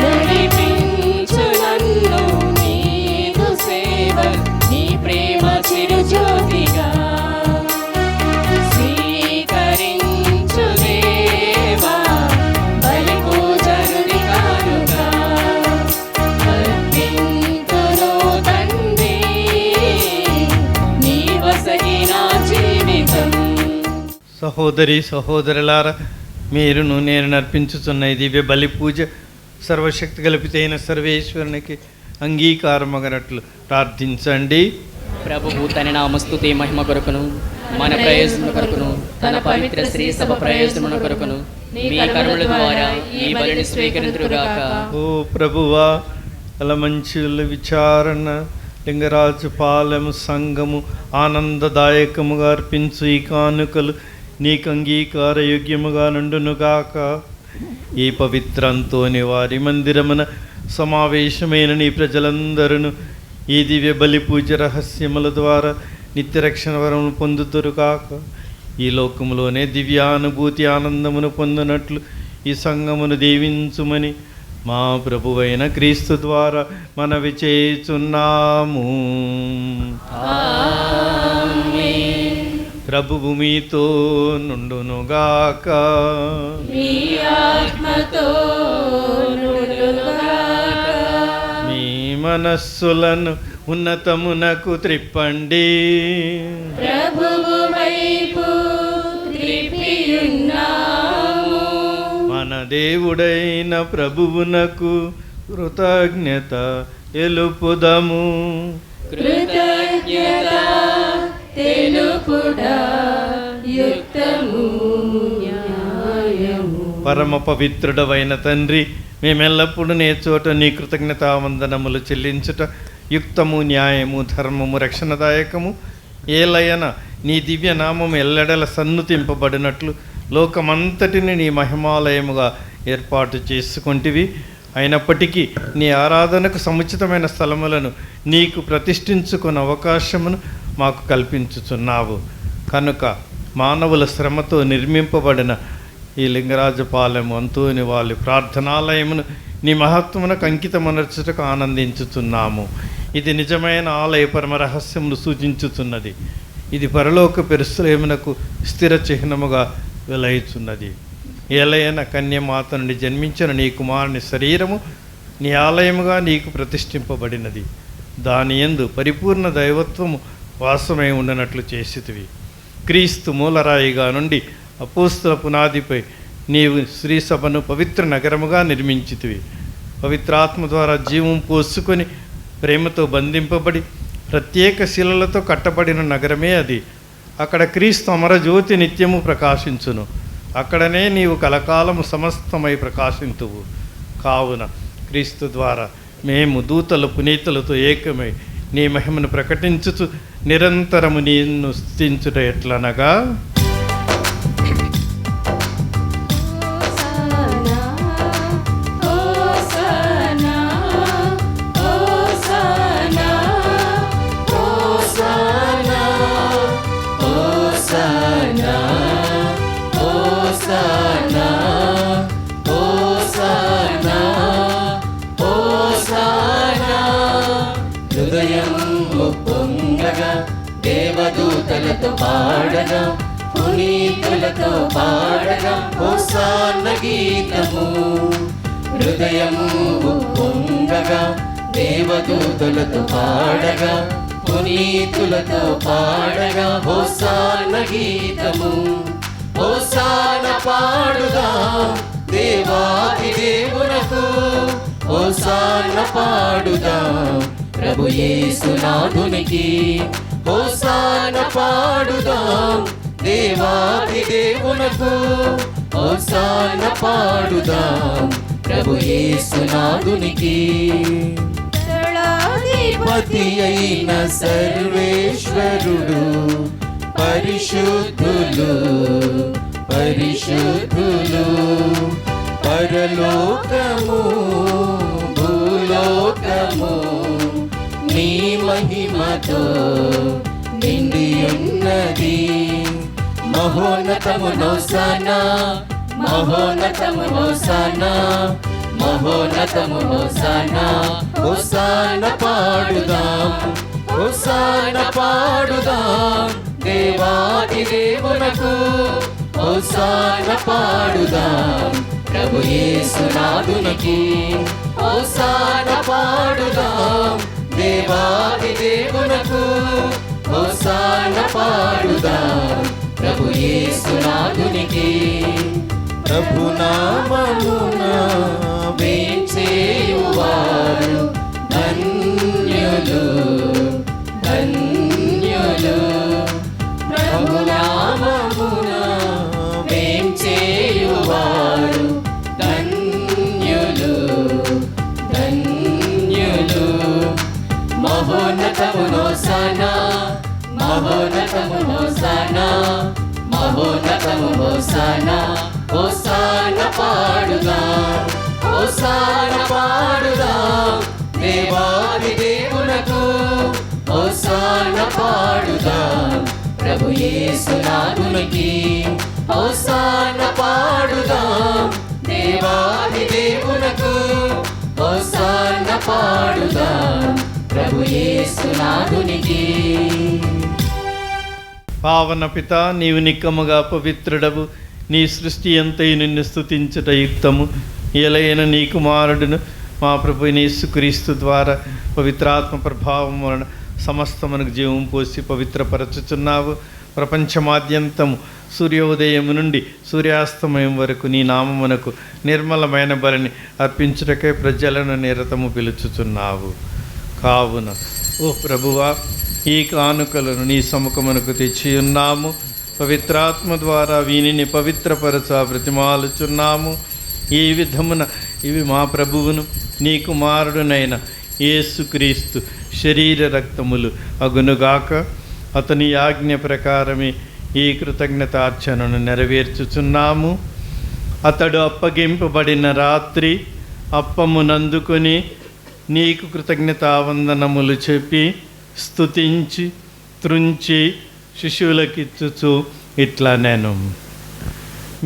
F: నడిపించు నన్ను నీదు సేవలు నీ ప్రేమ చిరుజ్యోతిగా. స్వీకరించు దేవా బలి పూజలుది కానుగా. అర్పింతును తండ్రి నీ వసగి నా జీవితం.
B: సహోదరి సహోదరులారా, మీరును నేను నర్పించుచున్న ఈ దివ్య బలి పూజ సర్వశక్తి కల్పితైన సర్వేశ్వరునికి అంగీకారమగనట్లు ప్రార్థించండి.
K: ప్రభువు తన నామస్తుతి మహిమ కొరకును మన ప్రయోజనం కొరకును తన పవిత్ర శ్రీ సభ ప్రయోజనమున కొరకును మీ కర్మల ద్వారా ఈ బలిని స్వీకరించుగాక.
B: ఓ ప్రభువా, అలమంచుల విచారణ లింగరాజు పాలెము సంఘము ఆనందదాయకముగా అర్పించు ఈ కానుకలు నీకు అంగీకారయోగ్యముగా నుండునుగాక. ఈ పవిత్రంతోని వారి మందిరమున సమావేశమైన నీ ప్రజలందరూ ఈ దివ్య బలి పూజ రహస్యముల ద్వారా నిత్యరక్షణ వరమును పొందుతురు కాక. ఈ లోకములోనే దివ్యానుభూతి ఆనందమును పొందినట్లు ఈ సంఘమును దీవించుమని మా ప్రభువైన క్రీస్తు ద్వారా మనవి చేయుచున్నాము. ప్రభువు మీతో నుండునుగాక.
F: మీ ఆత్మతో నుండునుగాక.
B: మీ మనస్సులను ఉన్నతమునకు త్రిప్పండి.
F: ప్రభువు వైపు త్రిప్పియున్నాము.
B: మన దేవుడైన ప్రభువునకు కృతజ్ఞత తెలుపుదము.
F: కృతజ్ఞత తెలుపుట యుక్తము న్యాయము.
B: పరమ పవిత్రుడవైన తండ్రి, మేమెల్లప్పుడూ నే చోట నీ కృతజ్ఞతావందనములు చెల్లించుట యుక్తము, న్యాయము, ధర్మము, రక్షణదాయకము. ఏలయన నీ దివ్య నామము ఎల్లడల సన్నుతింపబడినట్లు లోకమంతటిని నీ మహిమాలయముగా ఏర్పాటు చేసుకొంటివి. అయినప్పటికీ నీ ఆరాధనకు సముచితమైన స్థలములను నీకు ప్రతిష్ఠించుకున్న అవకాశమును మాకు కల్పించుచున్నావు. కనుక మానవుల శ్రమతో నిర్మింపబడిన ఈ లింగరాజపాలెము అంతోని వాళ్ళ ప్రార్థనాలయమును నీ మహత్వమునకు అంకితమనర్చుటకు ఆనందించుచున్నాము. ఇది నిజమైన ఆలయ పరమ రహస్యమును సూచించుచున్నది. ఇది పరలోక పెరుశ్లేమునకు స్థిర చిహ్నముగా వెలయుచున్నది. ఏలయన కన్యమాత నుండి జన్మించిన నీ కుమారుని శరీరము నీ ఆలయముగా నీకు ప్రతిష్ఠింపబడినది. దాని యందు పరిపూర్ణ దైవత్వము వాసమై ఉండనట్లు చేసితివి. క్రీస్తు మూలరాయిగా నుండి అపోస్తుల పునాదిపై నీవు శ్రీసభను పవిత్ర నగరముగా నిర్మించితివి. పవిత్రాత్మ ద్వారా జీవం పోసుకొని ప్రేమతో బంధింపబడి ప్రత్యేక శిలలతో కట్టబడిన నగరమే అది. అక్కడ క్రీస్తు అమరజ్యోతి నిత్యము ప్రకాశించును. అక్కడనే నీవు కలకాలము సమస్తమై ప్రకాశింతువు. కావున క్రీస్తు ద్వారా మేము దూతలు పునీతులతో ఏకమై నీ మహిమను ప్రకటించుచు నిరంతరము నిన్ను స్తుతించుట ఎట్లనగా,
L: దేవదూతలతో పాడగా పునీతులతో పాడగా హోసాన్న గీతము. హృదయము ఉప్పొంగగా దేవదూతలతో పాడగా పునీతులతో పాడగా హోసాన్న గీతము. హోసాన పాడుదా దేవాది దేవునకు, హోసాన పాడుదా ప్రభు యేసునాథునికి. హోసాన పాడుదాం దేవాది దేవునకు, హోసాన పాడుదాం ప్రభు యేసునాథునికి. దళాధిపతి అయిన సర్వేశ్వరుడు పరిశుద్ధులు పరిశుద్ధులు, పరలోకము భూలోకము నీ మహిమతో నిండి ఉన్నది. మహోన్నతము హోసానా మహోన్నతము హోసానా మహోన్నతము హోసానా. హోసాన పాడుదాం హోసాన పాడుదాం దేవాది దేవునకు, హోసాన పాడుదాం ప్రభు యేసునాథునికి. హోసాన పాడుదాం దేవాది దేవునకు, హోసాన పాడుదాం ప్రభు యేసునాథునికి. ప్రభునామమున వేంచేయువారు ధన్యులు ధన్యులు. ప్రభునామమున వేంచేయువారు ధన్యులు ధన్యులు. మహోన్నతము హోసానా మహోన్నతము హోసానా మహోన్నతము హోసానా. హోసాన పాడుదాం హోసాన పాడుదాం దేవాది దేవునకు, హోసాన పాడుదాం ప్రభు యేసునాథునికి. హోసాన పాడుదాం దేవాది దేవునకు, హోసాన పాడుదాం ప్రభు యేసునాథునికి.
B: పావన పిత, నీవు నిక్కముగా పవిత్రుడవు. నీ సృష్టి అంతయు నిన్ను స్తుతించుట యుక్తము. ఎలైన నీ కుమారుడును మా ప్రభు యేసుక్రీస్తు ద్వారా పవిత్రాత్మ ప్రభావం వలన సమస్తమునకు జీవం పోసి పవిత్రపరచుచున్నావు. ప్రపంచమాద్యంతము సూర్యోదయం నుండి సూర్యాస్తమయం వరకు నీ నామమునకు నిర్మలమైన బలిని అర్పించుటకే ప్రజలను నిరతము పిలుచుచున్నావు. కావున ఓ ప్రభువా, ఈ కానుకలను నీ సముఖమునకు తెచ్చి ఉన్నాము. పవిత్రాత్మ ద్వారా వీనిని పవిత్రపరచ బ్రతిమాలుచున్నాము. ఈ విధమున ఇవి మా ప్రభువును నీ కుమారుడునైన యేసుక్రీస్తు శరీర రక్తములు అగునుగాక. అతని ఆజ్ఞ ప్రకారమే ఈ కృతజ్ఞతార్చనను నెరవేర్చుచున్నాము. అతడు అప్పగింపబడిన రాత్రి అప్పమునందుకొని నీకు కృతజ్ఞతావందనములు చెప్పి స్తుతించి త్రుంచి శిష్యులకిచ్చుచు ఇట్లా నేను,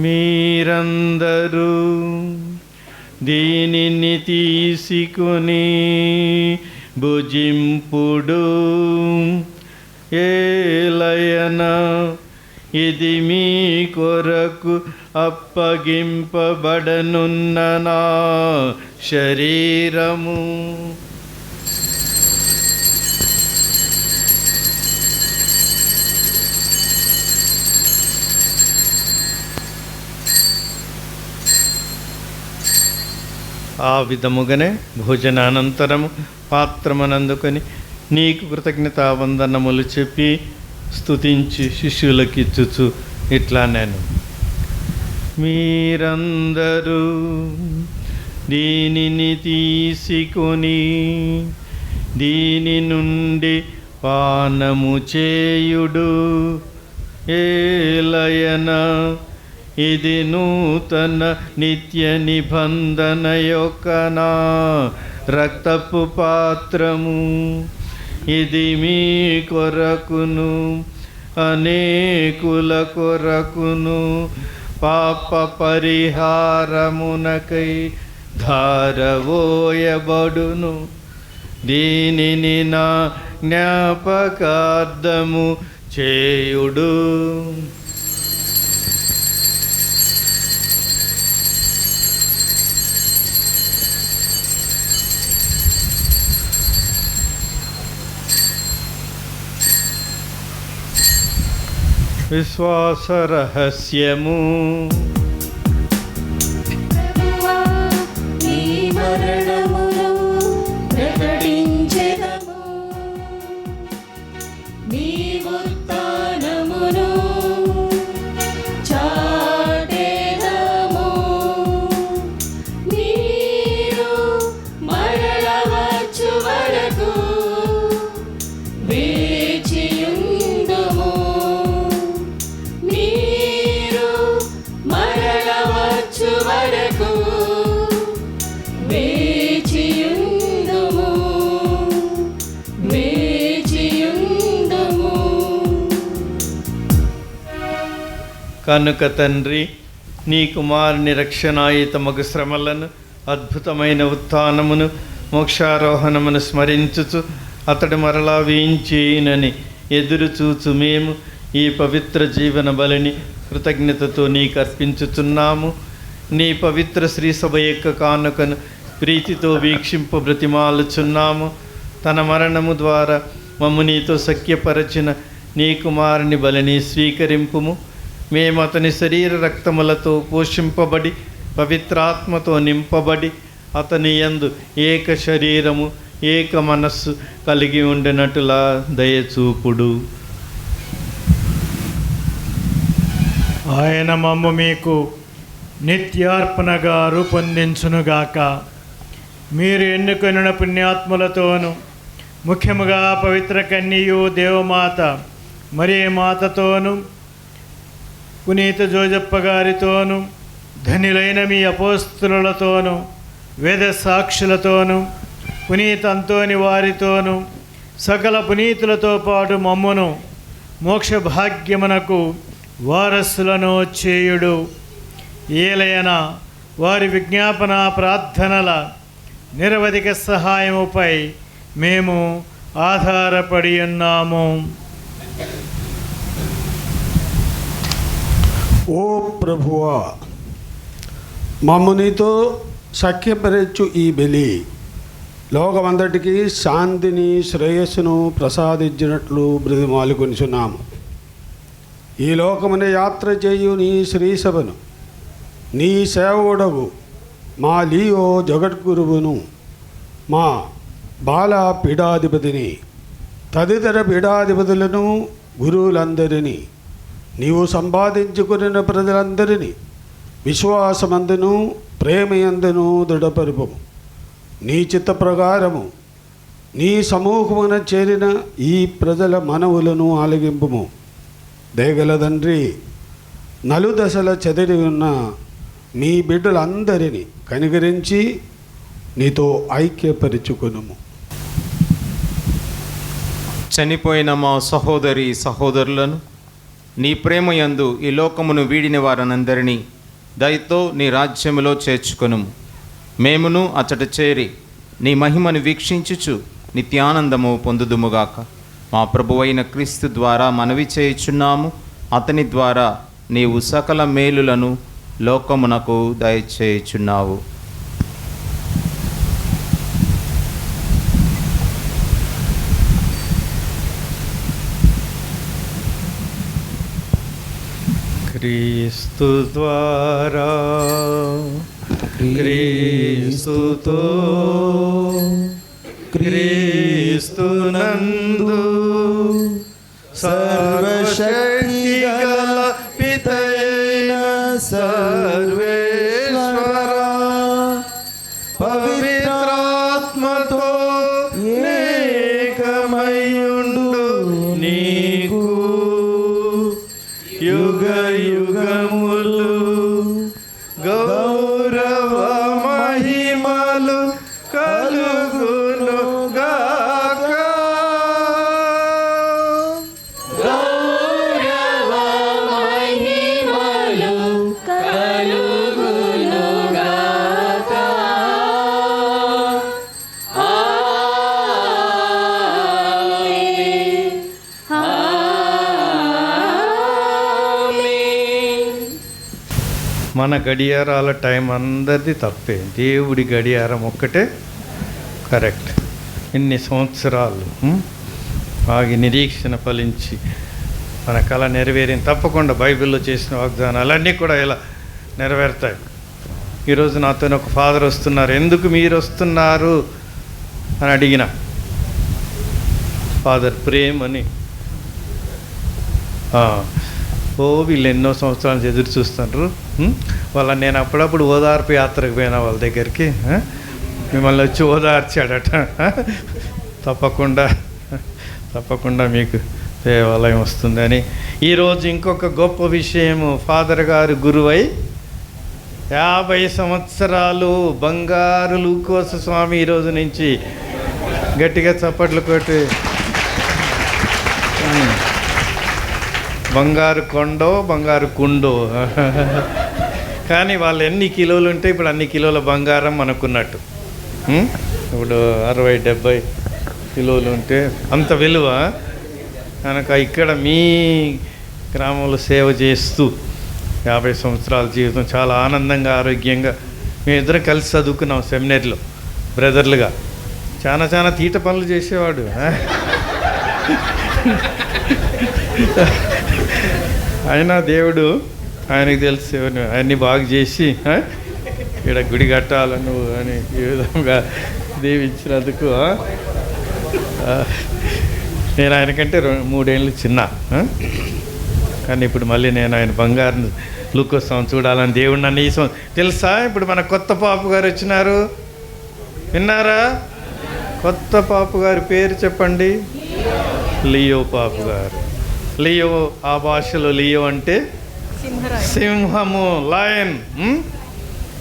B: మీరందరూ దీనిని తీసుకొని భుజింపుడు. ఏలయన ఇది మీ కొరకు అప్పగింపబడనున్న నా శరీరము. ఆ విధముగానే భోజనానంతరము పాత్రమనందుకొని నీకు కృతజ్ఞతావందనములు చెప్పి స్తుతించి శిష్యులకిచ్చుచు ఇట్లా నేను, మీరందరూ దీనిని తీసుకొని దీని నుండి పానము చేయుడు. ఏలయన ఇది నూతన నిత్య నిబంధన యొక్క నా రక్తపు పాత్రము. ఇది మీ కొరకును అనేకుల కొరకును పాప పరిహారమునకై ధారవోయబడును. దీనిని నా జ్ఞాపకార్థము చేయుడు. విశ్వాస రహస్యము.
L: నీ మరణమును ప్రకటించెదము, నీ ఉత్థానమును చాటెదము. మీరు మరల వచ్చు వరకు వేచియుందుము. మీరు మరల వచ్చు వరకు వేచియుందుము, వేచియుందుము.
B: కనుక తండ్రి, నీ కుమారుని రక్షణాయుతమగు శ్రమలను, అద్భుతమైన ఉత్థానమును, మోక్షారోహణమును స్మరించుచు అతడు మరలా వేయించేయునని ఎదురు చూచు మేము ఈ పవిత్ర జీవన బలిని కృతజ్ఞతతో నీకు అర్పించుచున్నాము. నీ పవిత్ర శ్రీసభ యొక్క కానుకను ప్రీతితో వీక్షింప బ్రతిమాలుచున్నాము. తన మరణము ద్వారా మమ్ము నీతో సఖ్యపరచిన నీ కుమారుని బలిని స్వీకరింపుము. మేము అతని శరీర రక్తములతో పోషింపబడి పవిత్రాత్మతో నింపబడి అతని యందు ఏక శరీరము ఏక మనస్సు కలిగి ఉండినట్టులా దయచూపుడు.
C: ఆయన మమ్ము మీకు నిత్యార్పణగా రూపొందించునుగాక. మీరు ఎన్నుకొనిన పుణ్యాత్ములతోనూ ముఖ్యముగా పవిత్ర కన్యయు దేవమాత మరియ మాతతోనూ పునీత జోజప్ప గారితోనూ ధన్యులైన మీ అపోస్తులతోనూ వేద సాక్షులతోనూ పునీత అంతోని వారితోనూ సకల పునీతులతో పాటు మమ్మును మోక్ష భాగ్యమునకు వారసులను చేయుడు. ఏలయన వారి విజ్ఞాపన ప్రార్థనల నిరవధిక సహాయముపై మేము ఆధారపడి ఉన్నాము.
D: ఓ ప్రభువా, మమ్మునితో సఖ్యపరచు ఈ బలి లోకమంతటికి శాంతిని శ్రేయస్సును ప్రసాదించినట్లు బ్రతిమాలుకొనిచున్నాము. ఈ లోకమున యాత్ర చేయు నీ శ్రీసభను నీ సేవకుడవు మా లియో జగద్గురువును, మా బాల పీఠాధిపతిని, తదితర పీఠాధిపతులను, గురువులందరినీ, నీవు సంపాదించుకున్న ప్రజలందరినీ విశ్వాసమందును ప్రేమయందును దృఢపరుపము. నీ చిత్త ప్రకారము నీ సమూహమున చేరిన ఈ ప్రజల మనవులను ఆలగింపుము. దయగల తండ్రి, నలుదశల చెదిరి ఉన్న మీ బిడ్డలందరినీ కనికరించి నీతో ఐక్యపరుచుకొనుము.
M: చనిపోయిన మా సహోదరి సహోదరులను నీ ప్రేమయందు ఈ లోకమును వీడిన వారనందరినీ దయతో నీ రాజ్యములో చేర్చుకొనుము. మేమును అచట చేరి నీ మహిమను వీక్షించుచు నిత్యానందము పొందుదుముగాక. మా ప్రభువైన క్రీస్తు ద్వారా మనవి చేయుచున్నాము. అతని ద్వారా నీవు సకల మేలులను లోకమునకు దయచేయుచున్నావు.
B: క్రీస్తు ద్వారా క్రీస్తుతో క్రీస్తునందు సర్వశక్తి గల పితయైన సర్వేశ్వరా, పవిత్రాత్మతో ఏకమయుండు నీకు యుగ యుగములు గౌరవ మహిమలు కలుగును గాక.
L: గౌరవ మహిమలు కలుగును గాక. ఆమేన్. ఆమేన్.
B: మన గడియారాల టైం అందరిది తప్పే, దేవుడి గడియారం ఒక్కటే కరెక్ట్. ఇన్ని సంవత్సరాలు ఆగి నిరీక్షణ ఫలించి మన కళ నెరవేరింది. తప్పకుండా బైబిల్లో చేసిన వాగ్దానాలన్నీ కూడా ఇలా నెరవేరుతాయి. ఈరోజు నాతో ఒక ఫాదర్ వస్తున్నారు. ఎందుకు మీరు వస్తున్నారు అని అడిగిన, ఫాదర్ ప్రేమ్ అని. వీళ్ళు ఎన్నో సంవత్సరాల నుంచి ఎదురు చూస్తున్నారు. వాళ్ళని నేను అప్పుడప్పుడు ఓదార్పు యాత్రకు పోయినా వాళ్ళ దగ్గరికి, మిమ్మల్ని వచ్చి ఓదార్చాడట. తప్పకుండా మీకు దేవాలయం వస్తుందని. ఈరోజు ఇంకొక గొప్ప విషయము, ఫాదర్ గారు గురువై 50 సంవత్సరాలు బంగారు లూకోస స్వామి ఈరోజు నుంచి గట్టిగా చప్పట్లు కొట్టి, బంగారు కొండో బంగారు కుండో కానీ వాళ్ళు ఎన్ని కిలోలు ఉంటే ఇప్పుడు అన్ని కిలోల బంగారం అనుకున్నట్టు. ఇప్పుడు 60-70 కిలోలు ఉంటే అంత విలువ కనుక ఇక్కడ మీ గ్రామంలో సేవ చేస్తూ 50 సంవత్సరాల జీవితం చాలా ఆనందంగా ఆరోగ్యంగా మేమిద్దరం కలిసి చదువుకున్నాం సెమినరీలో బ్రదర్లుగా. చాలా తీట పనులు చేసేవాడు. అయినా దేవుడు ఆయనకు తెలిసి అన్నీ బాగు చేసి ఇక్కడ గుడి కట్టాలని నువ్వు అని ఈ విధంగా దీవించినందుకు నేను ఆయనకంటే 3 ఏళ్ళు చిన్న. కానీ ఇప్పుడు మళ్ళీ నేను ఆయన బంగారు లూకోత్సవం చూడాలని దేవుడు నన్ను ఈ తెలుసా. ఇప్పుడు మన కొత్త పాపు గారు వచ్చినారు, విన్నారా? కొత్త పాపు గారి పేరు చెప్పండి. లియో పాపు గారు. లియో ఆ భాషలో లియో అంటే సింహము, లయన్.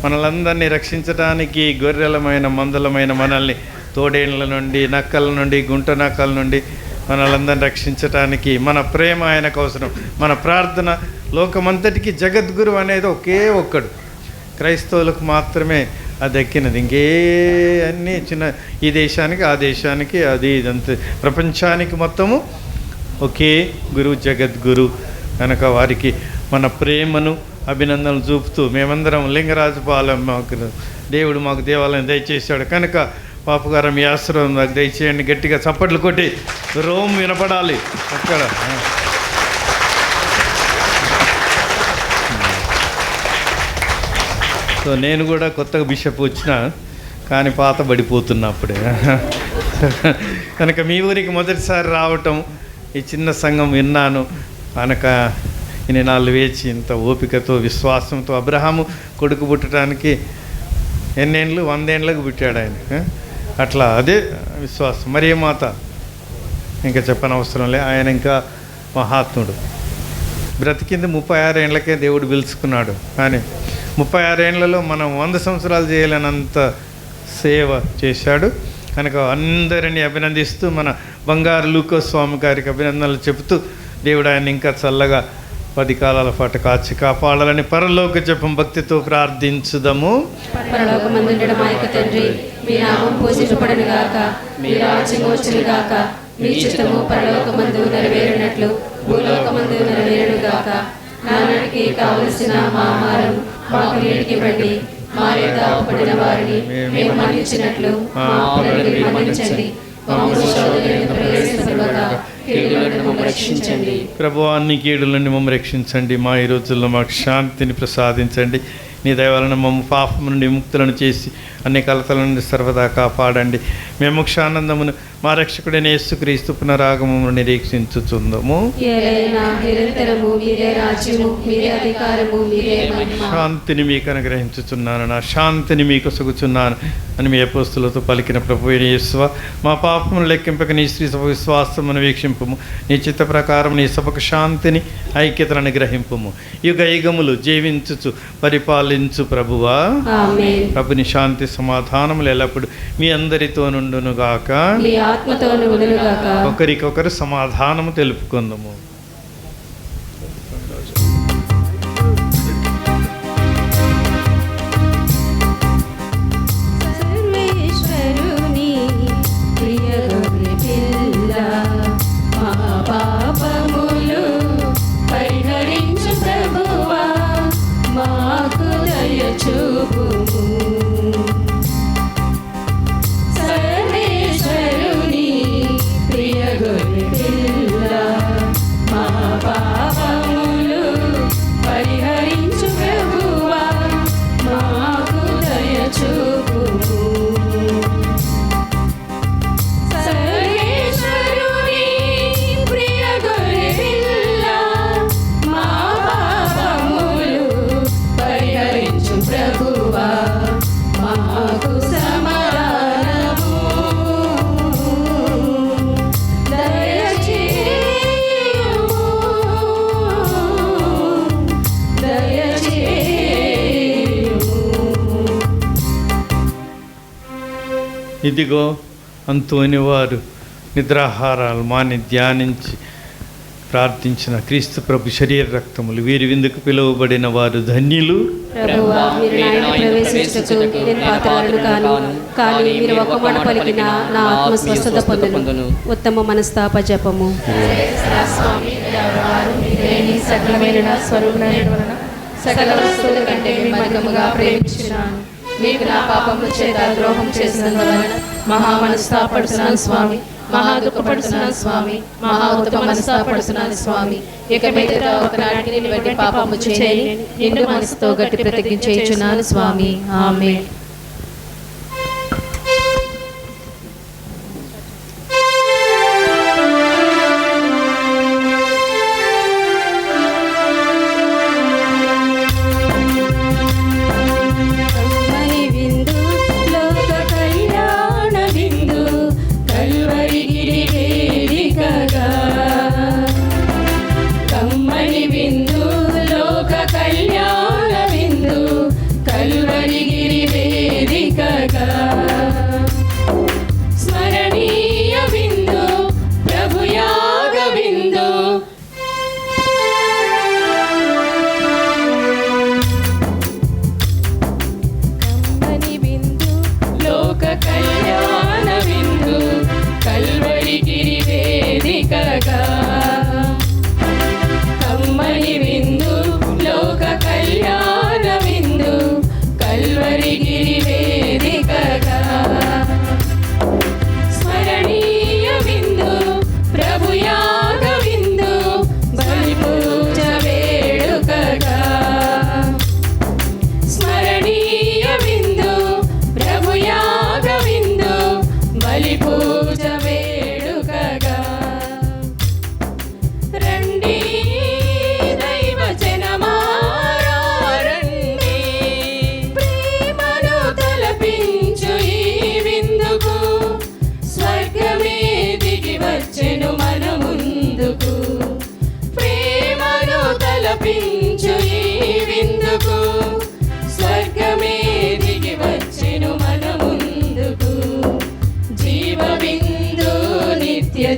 B: మనలందరినీ రక్షించడానికి గొర్రెలమైన మందలమైన మనల్ని తోడేళ్ళ నుండి, నక్కల నుండి, గుంట నక్కల నుండి మనలందరినీ రక్షించటానికి మన ప్రేమ ఆయనకు అవసరం. మన ప్రార్థన లోకమంతటికి జగద్గురు అనేది ఒకే ఒక్కడు, క్రైస్తవులకు మాత్రమే అది ఎక్కినది. ఇంకే అన్నీ చిన్న ఈ దేశానికి ఆ దేశానికి అది ఇదంతా ప్రపంచానికి మొత్తము ఒకే గురువు, జగద్గురు. కనుక వారికి మన ప్రేమను అభినందనలు చూపుతూ మేమందరం లింగరాజపాలెం మాకు దేవుడు మాకు దేవాలయం దయచేశాడు కనుక పాపగారు మీ ఆశ్రమం నాకు దయచేయండి. గట్టిగా చప్పట్లు కొట్టి రోమ్ వినపడాలి అక్కడ. సో నేను కూడా కొత్తగా బిషప్ వచ్చిన కానీ పాత పడిపోతున్నా అప్పుడే. కనుక మీ ఊరికి మొదటిసారి రావటం, ఈ చిన్న సంఘం విన్నాను కనుక ఇన్ని నాళ్ళు వేచి ఇంత ఓపికతో విశ్వాసంతో అబ్రహాము కొడుకు పుట్టడానికి ఎన్నేళ్ళు 100 ఏళ్ళకు పుట్టాడు ఆయన. అట్లా అదే విశ్వాసం. మరియ మాత ఇంకా చెప్పనవసరం లే, ఆయన ఇంకా మహాత్ముడు. బ్రతికింది 36 ఏళ్ళకే దేవుడు పిలుచుకున్నాడు. కానీ 36 ఏళ్లలో మనం 100 సంవత్సరాలు చేయలేనంత సేవ చేశాడు. కనుక అందరినీ అభినందిస్తూ మన బంగారు లూకోస్ స్వామి గారికి అభినందనలు చెబుతూ దేవుడు ఆయన ఇంకా చల్లగా 10 కాలాల పాటు కాచి కాపాడాలని పరలోక జపం భక్తితో ప్రార్థించుదాము.
F: పరలోకమందుండుట మా యొక్క తండ్రి, మీ నామం పూజింపబడును గాక, మీ రాజ్యం వచ్చును గాక, మీ చిత్తము పరలోకమందు నెరవేరినట్లు భూలోకమందు నెరవేరును గాక. నానాటికి కావలసిన మా ఆహారం మాకు నేటికి ఇవ్వండి, మా యొక్క అప్పుపడిన వారిని మేము మన్నించినట్లు మా అప్పులను మన్నించండి,
H: రక్షించండి.
B: ప్రభువా, అన్ని కీడుల నుండి మమ్మల్ని రక్షించండి. మా ఈ రోజుల్లో మాకు శాంతిని ప్రసాదించండి. నీ దయ వలన మమ్మ పాపం నుండి ముక్తులను చేసి అన్ని కలతల నుండి సర్వదా కాపాడండి. మేము మోక్షానందమును మా రక్షకుడైన యేసుక్రీస్తు పునరాగమము నిరీక్షించుచుందము. శాంతిని మీకు అనుగ్రహించుచున్నాను, నా శాంతిని మీకు సొగుచున్నాను అని మీ అపోస్తులతో పలికిన ప్రభువైన యేసువా, మా పాపమును లెక్కింపక నీ శ్రీ సభ విశ్వాసమును వీక్షింపుము. నీ చిత్త ప్రకారం నీ సభకు శాంతిని ఐక్యతను అనుగ్రహింపుము. యుగ యుగములు జీవించుచు పరిపాలించు ప్రభువా, ప్రభుని శాంతి సమాధానములు ఎల్లప్పుడు మీ అందరితో నుండునుగాక. ఒకరికొకరు సమాధానము తెలుపుకుందాము. ఇదిగో అంతోని వారు నిద్రాహారాలు మాని ధ్యానించి ప్రార్థించిన క్రీస్తు ప్రభు శరీర రక్తములు వీరి విందుకు పిలువబడిన వారు ధన్యులు.
F: ఉత్తమ మనస్తాప జపము. సకల వస్తువుల కంటే అధికముగా ప్రేమించున్నాను. మీకు నా పాపము చేత ద్రోహం చేసినందువలన మహా మనస్తాపడుతున్నాను స్వామి, మహా దుఃఖపడుతున్నాను స్వామి, మహా ఉత్తమ మనస్తాపడుతున్నాను స్వామి. ఇక మీదట ఒకనాటికి నిన్ను బట్టి పాపము చేయని నిండు మనసుతో గట్టి ప్రతిజ్ఞ చేయుచున్నాను స్వామి. ఆమేన్.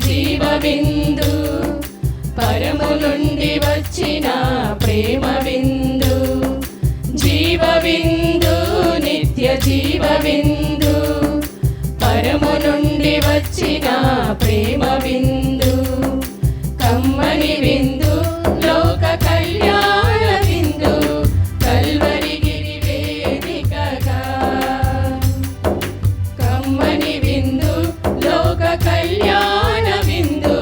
F: జీవబిందు పరము నుండి వచ్చిన ప్రేమ బిందు, జీవబిందు నిత్య జీవబిందు పరము నుండి వచ్చిన ప్రేమ బిందు, కమ్మని బిందు లోక కళ్యాణ బిందు కల్వరి గిరి వేదికగా, కమ్మని బిందు లోక కళ్యాణ బిందు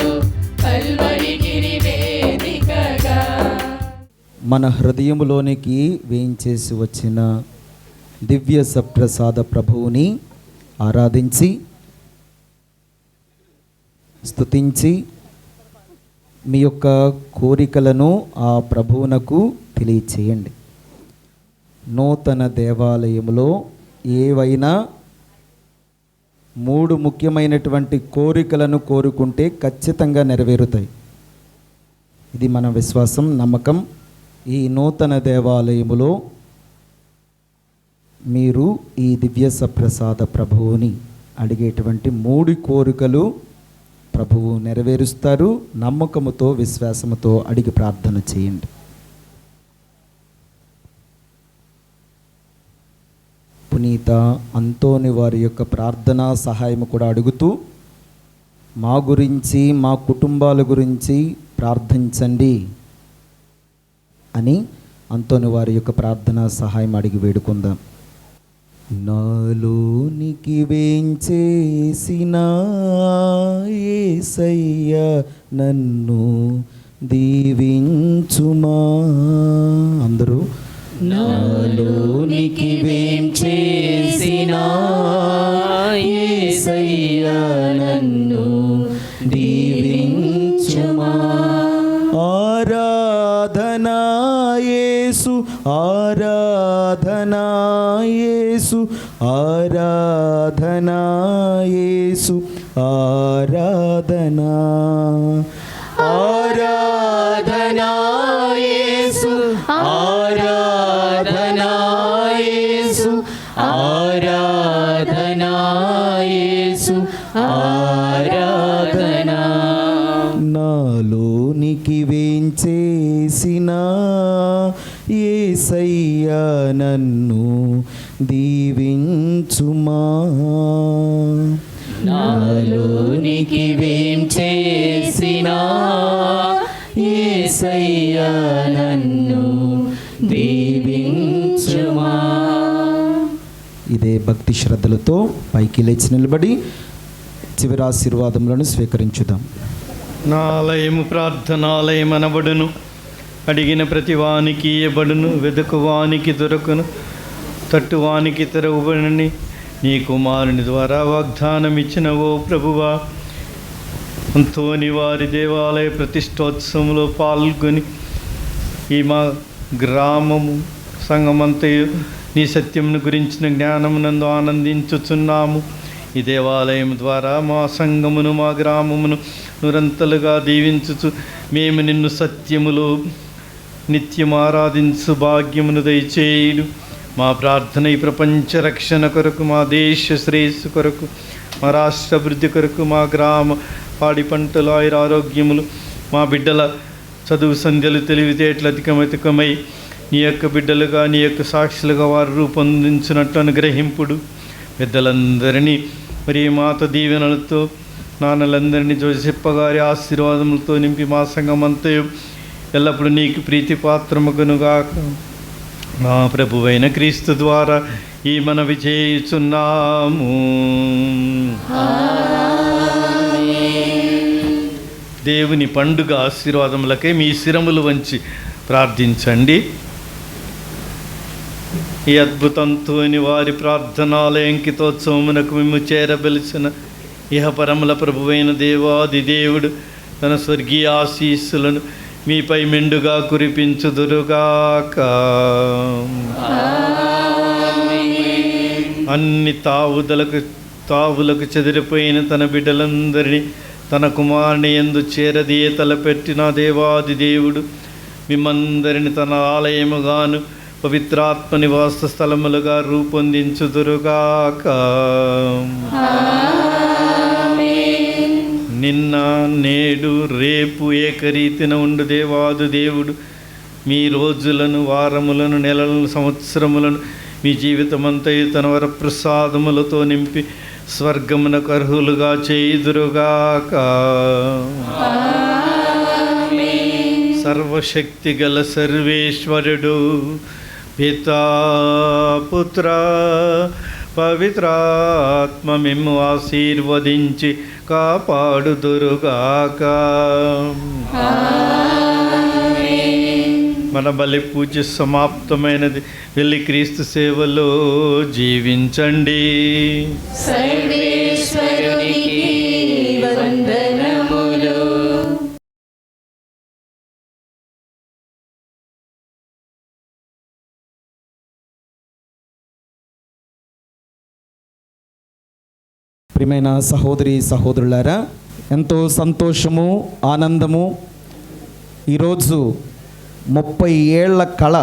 F: కల్వరి గిరి వేదికగా.
A: మన హృదయంలోనికి వేయించేసి వచ్చిన దివ్య సప్రసాద ప్రభువుని ఆరాధించి స్తుతించి మీ యొక్క కోరికలను ఆ ప్రభువునకు తెలియచేయండి. నూతన దేవాలయంలో ఏవైనా 3 ముఖ్యమైనటువంటి కోరికలను కోరుకుంటే ఖచ్చితంగా నెరవేరుతాయి. ఇది మన విశ్వాసం, నమ్మకం. ఈ నూతన దేవాలయములో మీరు ఈ దివ్య సప్రసాద ప్రభువుని అడిగేటువంటి 3 కోరికలు ప్రభువు నెరవేరుస్తారు. నమ్మకముతో, విశ్వాసముతో అడిగి ప్రార్థన చేయండి. పునీత అంతోని వారి యొక్క ప్రార్థనా సహాయం కూడా అడుగుతూ మా గురించి, మా కుటుంబాల గురించి ప్రార్థించండి అని అంతోని వారి యొక్క ప్రార్థనా సహాయం అడిగి వేడుకుందాం. నాలోనికి వేంచేసిన యేసయ్య నన్ను దీవించుమా. అందరూ
K: నాలోనికి వేంచేసిన యేసయ్య నన్ను దీవించుమా.
A: ఆరాధనా యేసు, ఆరాధనా యేసు, ఆరాధనా యేసు, ఆరాధనా.
K: ఆరాధనా యేసు, ఆరాధనా యేసు, ఆరాధనా యేసు, ఆరాధనా.
A: నాలోనికి వేంచేసిన యేసయ్య నన్ను దీవించుమా.
K: నాలోనికి వేంచేసిన యేసయ్య నన్ను దీవించుమా.
A: ఇదే భక్తి శ్రద్ధలతో పైకి లేచి నిలబడి చివరి ఆశీర్వాదములను స్వీకరించుదాం.
B: నా ఆలయము ప్రార్థనాలయం అనబడును, అడిగిన ప్రతి వానికి ఇయ్యబడును, వెదుకువానికి దొరకును, తట్టువానికి తెరవబడునని నీ కుమారుని ద్వారా వాగ్దానం ఇచ్చిన ఓ ప్రభువా, అంతోని వారి దేవాలయ ప్రతిష్టోత్సవంలో పాల్గొని ఈ మా గ్రామము సంఘమంతయు నీ సత్యమును గురించిన జ్ఞానమునందు ఆనందించుచున్నాము. ఈ దేవాలయం ద్వారా మా సంఘమును, మా గ్రామమును నిరంతలుగా దీవించుచు మేము నిన్ను సత్యములో నిత్యం ఆరాధించు భాగ్యమును దయచేయుడు. మా ప్రార్థన ఈ ప్రపంచ రక్షణ కొరకు, మా దేశ శ్రేయస్సు కొరకు, మా రాష్ట్ర అభివృద్ధి కొరకు, మా గ్రామ పాడి పంటలు ఆయురారోగ్యములు, మా బిడ్డల చదువు సంధ్యలు తెలివితేటలు అధికమై నీ యొక్క బిడ్డలుగా, నీ యొక్క సాక్షులుగా వారు రూపొందించినట్లు అనుగ్రహింపుడు. పెద్దలందరినీ మరి మాత దీవెనలతో, నాన్నలందరినీ, జోసెప్ప గారి ఆశీర్వాదములతో నింపి మా సంఘమంతయు ఎల్లప్పుడూ నీకు ప్రీతిపాత్రముగునుగాక. మా ప్రభువైన క్రీస్తు ద్వారా ఈ మనవి చేయుచున్నాము. దేవుని పండుగ ఆశీర్వాదములకై మీ శిరములు వంచి ప్రార్థించండి. ఈ అద్భుతంతోని వారి ప్రార్థనాలయంకితోత్సవమునకు మేము చేరబెలిసిన ఇహపరముల ప్రభువైన దేవాది దేవుడు తన స్వర్గీయ ఆశీస్సులను మీపై మెండుగా కురిపించుదురుగాక. అన్ని తావులకు చెదిరిపోయిన తన బిడ్డలందరినీ తన కుమారుని యందు చేరదీయ తలపెట్టిన దేవాది దేవుడు మిమ్మందరిని తన ఆలయముగాను పవిత్రాత్మ నివాస స్థలములుగా రూపొందించుదురుగాక. నిన్న, నేడు, రేపు ఏకరీతిన ఉండు దేవాది దేవుడు మీ రోజులను, వారములను, నెలలను, సంవత్సరములను మీ జీవితమంతయు తన వరప్రసాదములతో నింపి స్వర్గమునకు అర్హులుగా చేయుదురుగాక. సర్వశక్తి గల సర్వేశ్వరుడు పితా, పుత్ర, పవిత్రాత్మ మిమ్ము ఆశీర్వదించి కాపాడుదురుగాక. మన బలి పూజ సమాప్తమైనది. వెళ్ళి క్రీస్తు సేవలో జీవించండి.
L: సర్వేశ్వరునికి వందనములు.
A: ప్రియమైన సహోదరి సహోదరులారా, ఎంతో సంతోషము, ఆనందము. ఈరోజు 30 ఏళ్ల కళ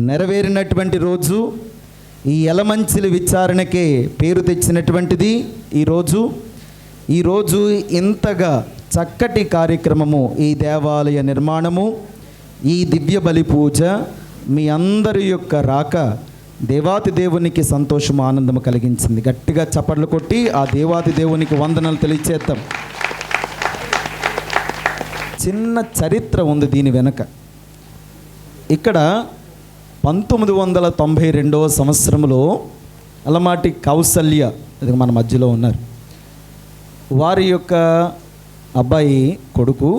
A: నెరవేరినటువంటి రోజు. ఈ ఎలమంచిలి విచారణకే పేరు తెచ్చినటువంటిది ఈరోజు ఇంతగా చక్కటి కార్యక్రమము, ఈ దేవాలయ నిర్మాణము, ఈ దివ్య బలి పూజ, మీ అందరి యొక్క రాక దేవాతి దేవునికి సంతోషము, ఆనందము కలిగించింది. గట్టిగా చప్పట్లు కొట్టి ఆ దేవాతి దేవునికి వందనాలు తెలియచేద్దాం. చిన్న చరిత్ర ఉంది దీని వెనక. ఇక్కడ 1992వ సంవత్సరంలో అలమాటి కౌసల్య, అది మన మధ్యలో ఉన్నారు, వారి యొక్క అబ్బాయి కొడుకు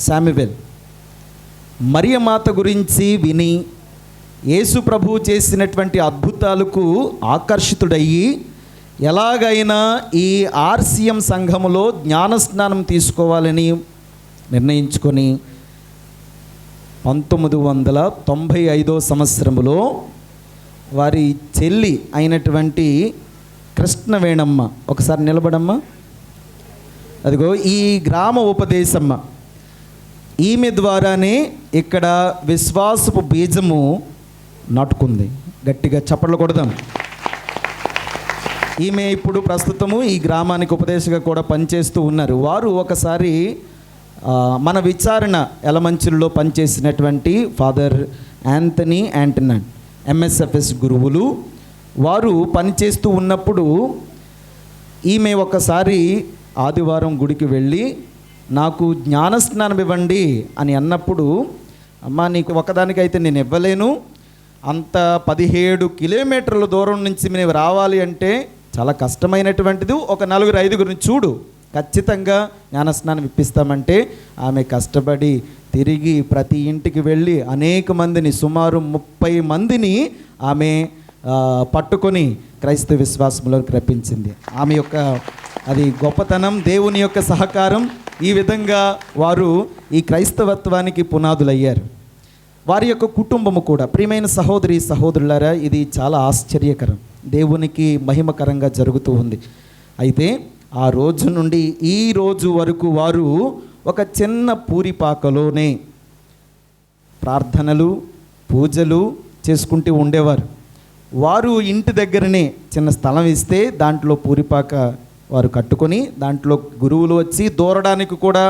A: శామ్యువేల్ మరియమాత గురించి విని యేసు ప్రభువు చేసినటువంటి అద్భుతాలకు ఆకర్షితుడయ్యి ఎలాగైనా ఈ ఆర్సిఎం సంఘములో జ్ఞానస్నానం తీసుకోవాలని నిర్ణయించుకొని 1995వ సంవత్సరంలో వారి చెల్లి అయినటువంటి కృష్ణవేణమ్మ, ఒకసారి నిలబడమ్మా, అదిగో ఈ గ్రామ ఉపదేశమ్మ, ఈమె ద్వారానే ఇక్కడ విశ్వాసపు బీజము నాటుకుంది. గట్టిగా చప్పట్లు కొడదాం. ఈమె ఇప్పుడు ప్రస్తుతము ఈ గ్రామానికి ఉపదేశంగా కూడా పనిచేస్తూ ఉన్నారు. వారు ఒకసారి మన విచారణ ఎలమంచిలో పనిచేసినటువంటి ఫాదర్ యాంథనీ యాంటనన్ ఎంఎస్ఎఫ్ఎస్ గురువులు, వారు పనిచేస్తూ ఉన్నప్పుడు ఈమె ఒకసారి ఆదివారం గుడికి వెళ్ళి నాకు జ్ఞానస్నానం ఇవ్వండి అని అన్నప్పుడు, అమ్మా నీకు ఒకదానికైతే నేను ఇవ్వలేను, అంత 17 కిలోమీటర్ల దూరం నుంచి మేము రావాలి అంటే చాలా కష్టమైనటువంటిది, ఒక 4-5 చూడు, ఖచ్చితంగా జ్ఞానస్నానం ఇప్పిస్తామంటే ఆమె కష్టపడి తిరిగి ప్రతి ఇంటికి వెళ్ళి అనేక మందిని, సుమారు 30 మందిని ఆమె పట్టుకొని క్రైస్తవ విశ్వాసంలోకి రప్పించింది. ఆమె యొక్క అది గొప్పతనం, దేవుని యొక్క సహకారం. ఈ విధంగా వారు ఈ క్రైస్తవత్వానికి పునాదులయ్యారు. వారి యొక్క కుటుంబము కూడా. ప్రియమైన సహోదరి సహోదరులారా, ఇది చాలా ఆశ్చర్యకరం, దేవునికి మహిమకరంగా జరుగుతూ ఉంది. అయితే ఆ రోజు నుండి ఈ రోజు వరకు వారు ఒక చిన్న పూరిపాకలోనే ప్రార్థనలు, పూజలు చేసుకుంటూ ఉండేవారు. వారు ఇంటి దగ్గరనే చిన్న స్థలం ఇస్తే దాంట్లో పూరిపాక వారు కట్టుకొని, దాంట్లో గురువులు వచ్చి దూరడానికి కూడా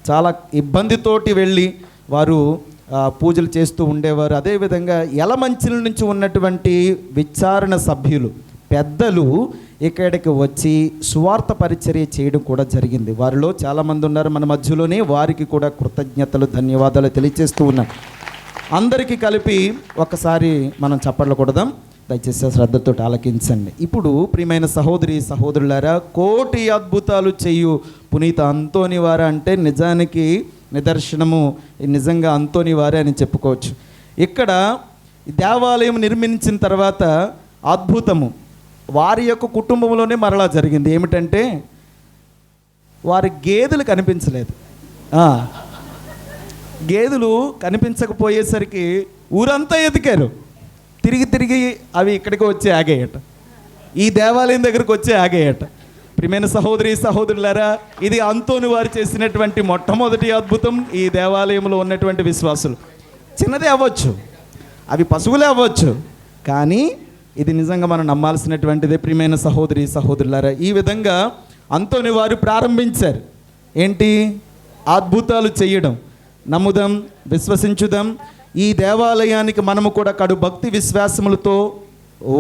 A: చాలా ఇబ్బందితోటి వెళ్ళి వారు పూజలు చేస్తూ ఉండేవారు. అదేవిధంగా ఎలమంచిల నుంచి ఉన్నటువంటి విచారణ సభ్యులు, పెద్దలు ఇక్కడికి వచ్చి సువార్త పరిచర్య చేయడం కూడా జరిగింది. వారిలో చాలామంది ఉన్నారు మన మధ్యలోనే. వారికి కూడా కృతజ్ఞతలు, ధన్యవాదాలు తెలియజేస్తూ ఉన్నాం. అందరికీ కలిపి ఒకసారి మనం చప్పట్లు కొడదాం. దయచేసి శ్రద్ధతో ఆలకించండి. ఇప్పుడు ప్రియమైన సహోదరి సహోదరులారా, కోటి అద్భుతాలు చేయు పునీత అంతోని వారు అంటే నిజానికి నిదర్శనము నిజంగా అంతోని వారే అని చెప్పుకోవచ్చు. ఇక్కడ దేవాలయం నిర్మించిన తర్వాత అద్భుతము వారి యొక్క కుటుంబంలోనే మరలా జరిగింది. ఏమిటంటే వారి గేదెలు కనిపించలేదు. గేదెలు కనిపించకపోయేసరికి ఊరంతా ఎతికారు. తిరిగి అవి ఇక్కడికి వచ్చి ఆగాయట, ఈ దేవాలయం దగ్గరకు వచ్చి ఆగాయట. ప్రియమైన సహోదరి సహోదరులారా, ఇది అంతోని వారు చేసినటువంటి మొట్టమొదటి అద్భుతం. ఈ దేవాలయంలో ఉన్నటువంటి విశ్వాసులు, చిన్నదే అవ్వచ్చు, అవి పశువులే అవ్వచ్చు, కానీ ఇది నిజంగా మనం నమ్మాల్సినటువంటిదే. ప్రియమైన సహోదరి సహోదరులారా, ఈ విధంగా అంతోని వారు ప్రారంభించారు. ఏంటి? అద్భుతాలు చేయడం. నమ్ముదాం, విశ్వసించుదాం. ఈ దేవాలయానికి మనము కూడా కడు భక్తి విశ్వాసములతో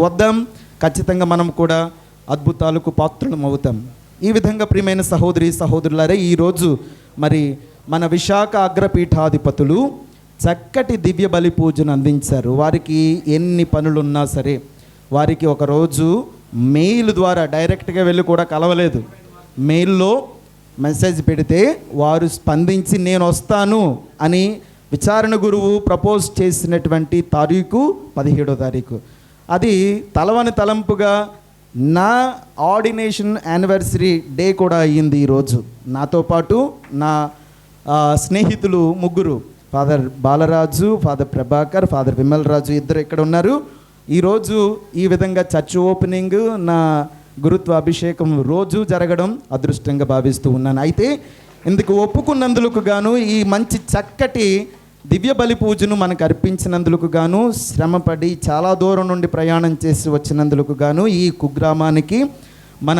A: వద్దాం. ఖచ్చితంగా మనం కూడా అద్భుతాలకు పాత్రలం అవుతాం. ఈ విధంగా ప్రియమైన సహోదరి సహోదరులారా, ఈరోజు మరి మన విశాఖ అగ్రపీఠాధిపతులు చక్కటి దివ్య బలి పూజను అందించారు. వారికి ఎన్ని పనులున్నా సరే, వారికి ఒకరోజు మెయిల్ ద్వారా డైరెక్ట్గా వెళ్ళి కూడా కలవలేదు. మెయిల్లో మెసేజ్ పెడితే వారు స్పందించి నేను వస్తాను అని విచారణ గురువు ప్రపోజ్ చేసినటువంటి తారీఖు 17వ తారీఖు. అది తలవని తలంపుగా నా ఆర్డినేషన్ యానివర్సరీ డే కూడా అయ్యింది ఈరోజు. నాతో పాటు నా స్నేహితులు ముగ్గురు, father Balaraju, father Prabhakar, father Vimal Raju, ఇద్దరు ఇక్కడ ఉన్నారు. ఈరోజు ఈ విధంగా చర్చ్ ఓపెనింగ్, నా గురుత్వ అభిషేకం రోజు జరగడం అదృష్టంగా భావిస్తూ ఉన్నాను. అయితే ఇందుకు ఒప్పుకున్నందుకు గాను, ఈ మంచి చక్కటి దివ్య బలి పూజను మనకు అర్పించినందుకు గాను, శ్రమపడి చాలా దూరం నుండి ప్రయాణం చేసి వచ్చినందుకు గాను ఈ కుగ్రామానికి మన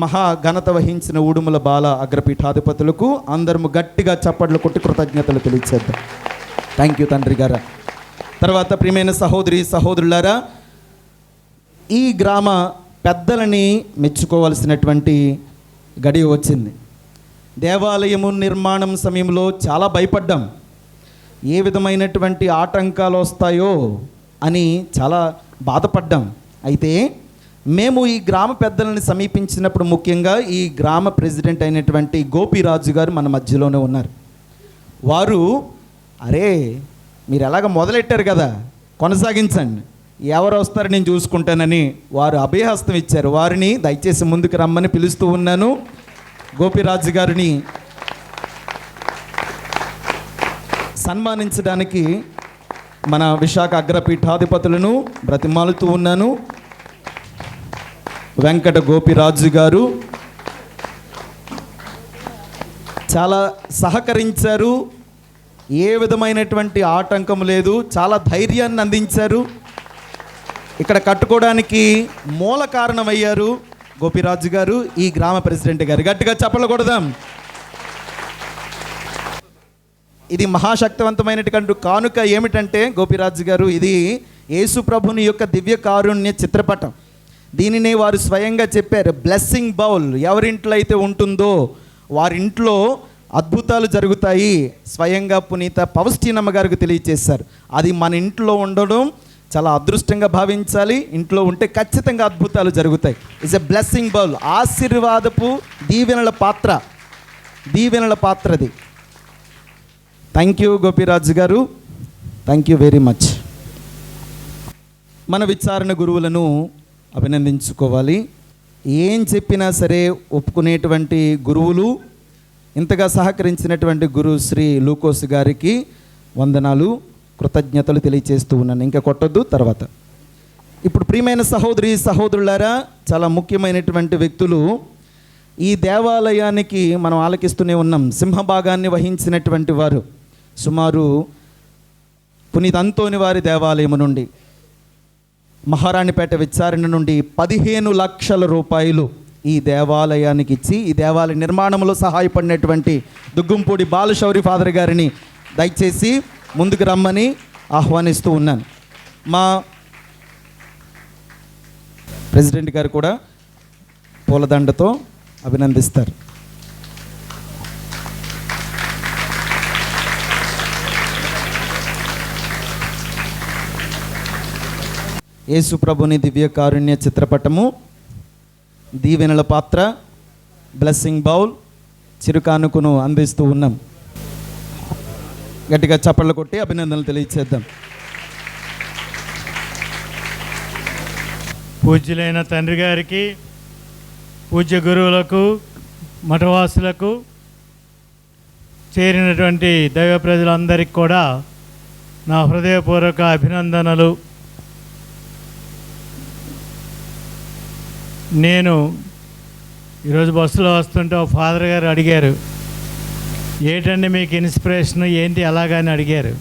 A: మహా ఘనత వహించిన ఊడుముల బాల అగ్రపీఠాధిపతులకు అందరము గట్టిగా చప్పట్లు కొట్టి కృతజ్ఞతలు తెలియచేద్దాం. థ్యాంక్ యూ తండ్రి గారు. తర్వాత ప్రియమైన సహోదరి సహోదరులారా, ఈ గ్రామ పెద్దలని మెచ్చుకోవాల్సినటువంటి గడియ వచ్చింది. దేవాలయము నిర్మాణం సమయంలో చాలా భయపడ్డాం. ఏ విధమైనటువంటి ఆటంకాలు వస్తాయో అని చాలా బాధపడ్డాం. అయితే మేము ఈ గ్రామ పెద్దలని సమీపించినప్పుడు, ముఖ్యంగా ఈ గ్రామ ప్రెసిడెంట్ అయినటువంటి గోపిరాజు గారు మన మధ్యలోనే ఉన్నారు. వారు, అరే మీరు ఎలాగ మొదలెట్టారు కదా, కొనసాగించండి, ఎవరు వస్తారో నేను చూసుకుంటానని వారు అభయహస్తం ఇచ్చారు. వారిని దయచేసి ముందుకు రమ్మని పిలుస్తూ ఉన్నాను. గోపిరాజు గారిని సన్మానించడానికి మన విశాఖ అగ్రపీఠాధిపతులను బ్రతిమాలుతూ ఉన్నాను. వెంకట గోపిరాజు గారు చాలా సహకరించారు. ఏ విధమైనటువంటి ఆటంకం లేదు, చాలా ధైర్యాన్ని అందించారు. ఇక్కడ కట్టుకోవడానికి మూల కారణమయ్యారు గోపిరాజు గారు, ఈ గ్రామ ప్రెసిడెంట్ గారు. గట్టిగా చప్పట్లు కొడదాం. ఇది మహాశక్తివంతమైనటువంటి కానుక. ఏమిటంటే గోపిరాజు గారు, ఇది యేసు ప్రభుని యొక్క దివ్య కారుణ్య చిత్రపటం. దీనిని వారు స్వయంగా చెప్పారు, బ్లెస్సింగ్ బౌల్ ఎవరింట్లో అయితే ఉంటుందో వారింట్లో అద్భుతాలు జరుగుతాయి. స్వయంగా పునీత పౌస్టినమ్మ గారికి తెలియచేశారు. అది మన ఇంట్లో ఉండడం చాలా అదృష్టంగా భావించాలి. ఇంట్లో ఉంటే ఖచ్చితంగా అద్భుతాలు జరుగుతాయి. ఇట్స్ ఎ బ్లెస్సింగ్ బౌల్, ఆశీర్వాదపు దీవెనల పాత్రది. థ్యాంక్ యూ గోపిరాజు గారు, థ్యాంక్ యూ వెరీ మచ్. మన విచారణ గురువులను అభినందించుకోవాలి. ఏం చెప్పినా సరే ఒప్పుకునేటువంటి గురువులు, ఇంతగా సహకరించినటువంటి గురు శ్రీ లూకోస్ గారికి వందనాలు, కృతజ్ఞతలు తెలియచేస్తూ ఉన్నాను. ఇంకా కొట్టొద్దు. తర్వాత ఇప్పుడు ప్రియమైన సహోదరి సహోదరులారా, చాలా ముఖ్యమైనటువంటి వ్యక్తులు ఈ దేవాలయానికి మనం ఆలకిస్తూనే ఉన్నాం. సింహభాగాన్ని వహించినటువంటి వారు సుమారు పునీత అంతోని వారి దేవాలయం నుండి, మహారాణిపేట విచారణ నుండి 15 లక్షల రూపాయలు ఈ దేవాలయానికి ఇచ్చి ఈ దేవాలయ నిర్మాణంలో సహాయపడినటువంటి దుగ్గుంపూడి బాలశౌరి ఫాదర్ గారిని దయచేసి ముందుకు రమ్మని ఆహ్వానిస్తూ ఉన్నాను. మా ప్రెసిడెంట్ గారు కూడా పూలదండతో అభినందిస్తారు. యేసు ప్రభుని దివ్య కారుణ్య చిత్రపటము, దీవెనల పాత్ర, బ్లెస్సింగ్ బౌల్, చిరుకానుకను అందిస్తూ ఉన్నాం. గట్టిగా చప్పట్లు కొట్టి అభినందనలు తెలియచేద్దాం.
C: పూజ్యులైన తండ్రి గారికి, పూజ్య గురువులకు, మఠవాసులకు, చేరినటువంటి దైవ ప్రజలందరికీ కూడా నా హృదయపూర్వక అభినందనలు. నేను ఈరోజు బస్సులో వస్తుంటే ఒక ఫాదర్ గారు అడిగారు, ఏంటండి మీకు ఇన్స్పిరేషన్ ఏంటి అలాగని అడిగారు.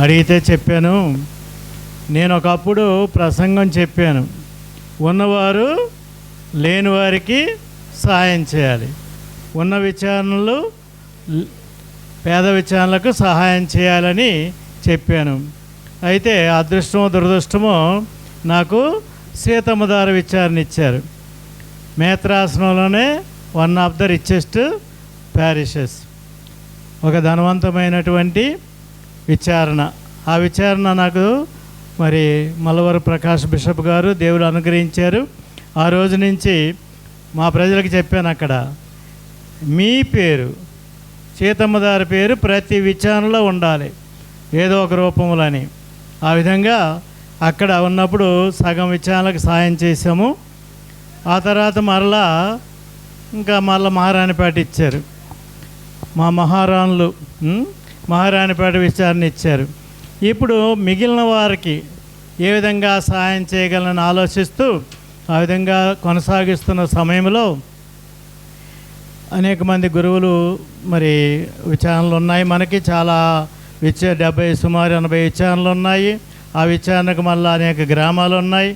C: అడిగితే చెప్పాను, నేను ఒకప్పుడు ప్రసంగం చెప్పాను, ఉన్నవారు లేని వారికి సహాయం చేయాలి, ఉన్న విచారణలు పేద విచారణలకు సహాయం చేయాలని చెప్పాను. అయితే అదృష్టమో దురదృష్టమో నాకు సీతమ్మధార విచారణ ఇచ్చారు. మేత్రాసనంలోనే వన్ ఆఫ్ ద రిచెస్ట్ ప్యారిషెస్, ఒక ధనవంతమైనటువంటి విచారణ. ఆ విచారణ నాకు మరి మల్లవర ప్రకాష్ బిషప్ గారు దేవుడు అనుగ్రహించారు. ఆ రోజు నుంచి మా ప్రజలకు చెప్పాను, అక్కడ మీ పేరు సీతమ్మ దారి పేరు ప్రతి విచారణలో ఉండాలి ఏదో ఒక రూపంలోని. ఆ విధంగా అక్కడ ఉన్నప్పుడు సగం విచారణలకు సాయం చేసాము. ఆ తర్వాత మరలా మహారాణిపేట ఇచ్చారు. మా మహారాణులు మహారాణిపేట విచారణ ఇచ్చారు. ఇప్పుడు మిగిలిన వారికి ఏ విధంగా సహాయం చేయగలనని ఆలోచిస్తూ ఆ విధంగా కొనసాగిస్తున్న సమయంలో అనేక మంది గురువులు మరి విచారణలు ఉన్నాయి. మనకి చాలా 70 సుమారు 80 విచారణలు ఉన్నాయి. ఆ విచారణకు మళ్ళీ అనేక గ్రామాలు ఉన్నాయి.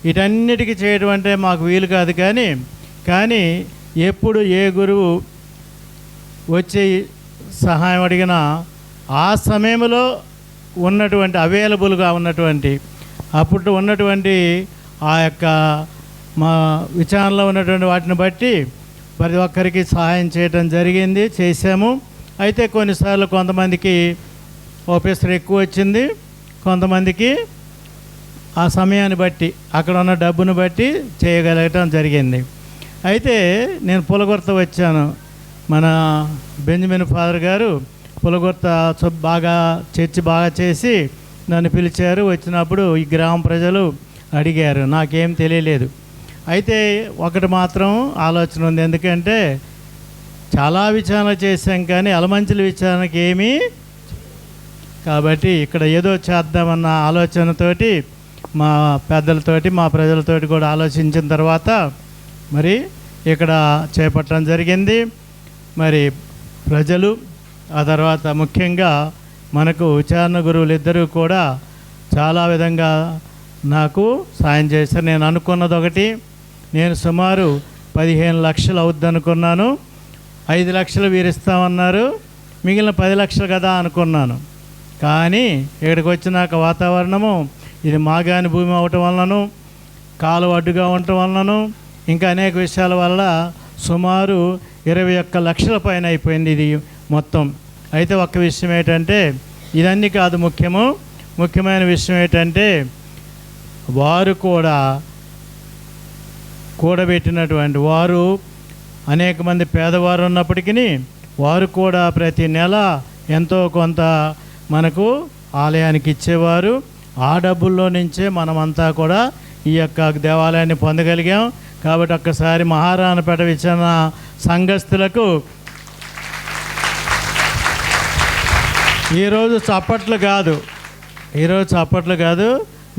C: వీటన్నిటికీ చేయడం అంటే మాకు వీలు కాదు. కానీ ఎప్పుడు ఏ గురువు వచ్చి సహాయం అడిగినా ఆ సమయంలో ఉన్నటువంటి అవైలబుల్గా ఉన్నటువంటి అప్పుడు ఉన్నటువంటి ఆ యొక్క మా విచారణలో ఉన్నటువంటి వాటిని బట్టి ప్రతి ఒక్కరికి సహాయం చేయడం జరిగింది, చేశాము. అయితే కొన్నిసార్లు కొంతమందికి ఓపెసర్ ఎక్కువ వచ్చింది, కొంతమందికి ఆ సమయాన్ని బట్టి అక్కడ ఉన్న డబ్బును బట్టి చేయగలగటం జరిగింది. అయితే నేను పులగుర్త వచ్చాను. మన బెంజమిన్ ఫాదర్ గారు పులగుర్త చర్చి బాగా చేసి నన్ను పిలిచారు. వచ్చినప్పుడు ఈ గ్రామ ప్రజలు అడిగారు, నాకేం తెలియలేదు. అయితే ఒకటి మాత్రం ఆలోచన ఉంది. ఎందుకంటే చాలా విచారణ చేశాం కానీ అలమంచిల విచారణకి ఏమీ, కాబట్టి ఇక్కడ ఏదో చేద్దామన్న ఆలోచనతోటి మా పెద్దలతోటి మా ప్రజలతోటి కూడా ఆలోచించిన తర్వాత మరి ఇక్కడ చేపట్టడం జరిగింది. మరి ప్రజలు ఆ తర్వాత ముఖ్యంగా మనకు విచారణ గురువులు ఇద్దరూ కూడా చాలా విధంగా నాకు సాయం చేశారు. నేను అనుకున్నది ఒకటి, నేను సుమారు 15 లక్షలు అవుద్ది అనుకున్నాను. 5 లక్షలు వీరిస్తామన్నారు, మిగిలిన 10 లక్షలు కదా అనుకున్నాను. కానీ ఇక్కడికి వచ్చినాక వాతావరణము ఇది మాగాని భూమి అవటం వలనను, కాలువ అడ్డుగా ఉండటం వలనను, ఇంకా అనేక విషయాల వల్ల సుమారు 21 లక్షల పైన అయిపోయింది ఇది మొత్తం. అయితే ఒక్క విషయం ఏంటంటే ఇదన్నీ కాదు, ముఖ్యమైన విషయం ఏంటంటే వారు కూడా కూడబెట్టినటువంటి వారు అనేక మంది పేదవారు ఉన్నప్పటికీ వారు కూడా ప్రతి నెల ఎంతో కొంత మనకు ఆలయానికి ఇచ్చేవారు. ఆ డబ్బుల్లో నుంచే మనమంతా కూడా ఈ యొక్క దేవాలయాన్ని పొందగలిగాం. కాబట్టి ఒక్కసారి మహారాణిపేట విచారణ సంఘస్థులకు ఈరోజు చప్పట్లు కాదు,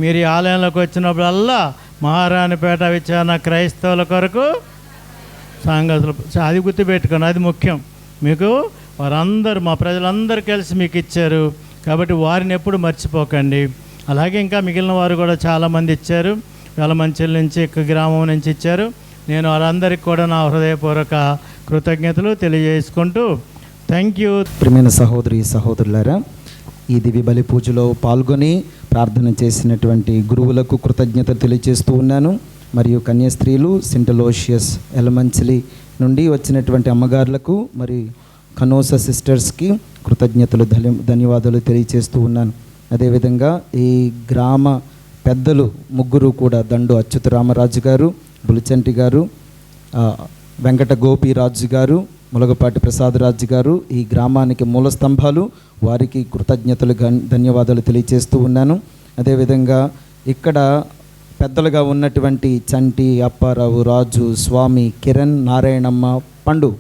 C: మీరు ఈ ఆలయంలోకి వచ్చినప్పుడల్లా మహారాణిపేట విచారణ క్రైస్తవుల కొరకు సంఘస్థులు, అది గుర్తుపెట్టుకోండి, అది ముఖ్యం. మీకు వారందరూ మా ప్రజలందరూ కలిసి మీకు ఇచ్చారు కాబట్టి వారిని ఎప్పుడు మర్చిపోకండి. అలాగే ఇంకా మిగిలిన వారు కూడా చాలామంది ఇచ్చారు, వెలమంచిల నుంచి గ్రామం నుంచి ఇచ్చారు. నేను వారందరికీ కూడా నా హృదయపూర్వక కృతజ్ఞతలు తెలియజేసుకుంటూ థ్యాంక్ యూ.
A: ప్రియమైన సహోదరులారా, ఈ దివ్య బలి పూజలో పాల్గొని ప్రార్థన చేసినటువంటి గురువులకు కృతజ్ఞతలు తెలియజేస్తూ ఉన్నాను. మరియు కన్యాస్త్రీలు సెంటలోషియస్ ఎలమంచిలి నుండి వచ్చినటువంటి అమ్మగారులకు మరి కనోస సిస్టర్స్కి కృతజ్ఞతలు ధన్యవాదాలు తెలియజేస్తూ ఉన్నాను. అదేవిధంగా ఈ గ్రామ పెద్దలు ముగ్గురు కూడా దండు అచ్యుత రామరాజు గారు, బులిచంటి గారు, వెంకట గోపిరాజు గారు, ములగపాటి ప్రసాదరాజు గారు ఈ గ్రామానికి మూల స్తంభాలు, వారికి కృతజ్ఞతలు ధన్యవాదాలు తెలియజేస్తూ ఉన్నాను. అదేవిధంగా ఇక్కడ పెద్దలుగా ఉన్నటువంటి చంటి, అప్పారావు, రాజు, స్వామి, కిరణ్, నారాయణమ్మ, పండు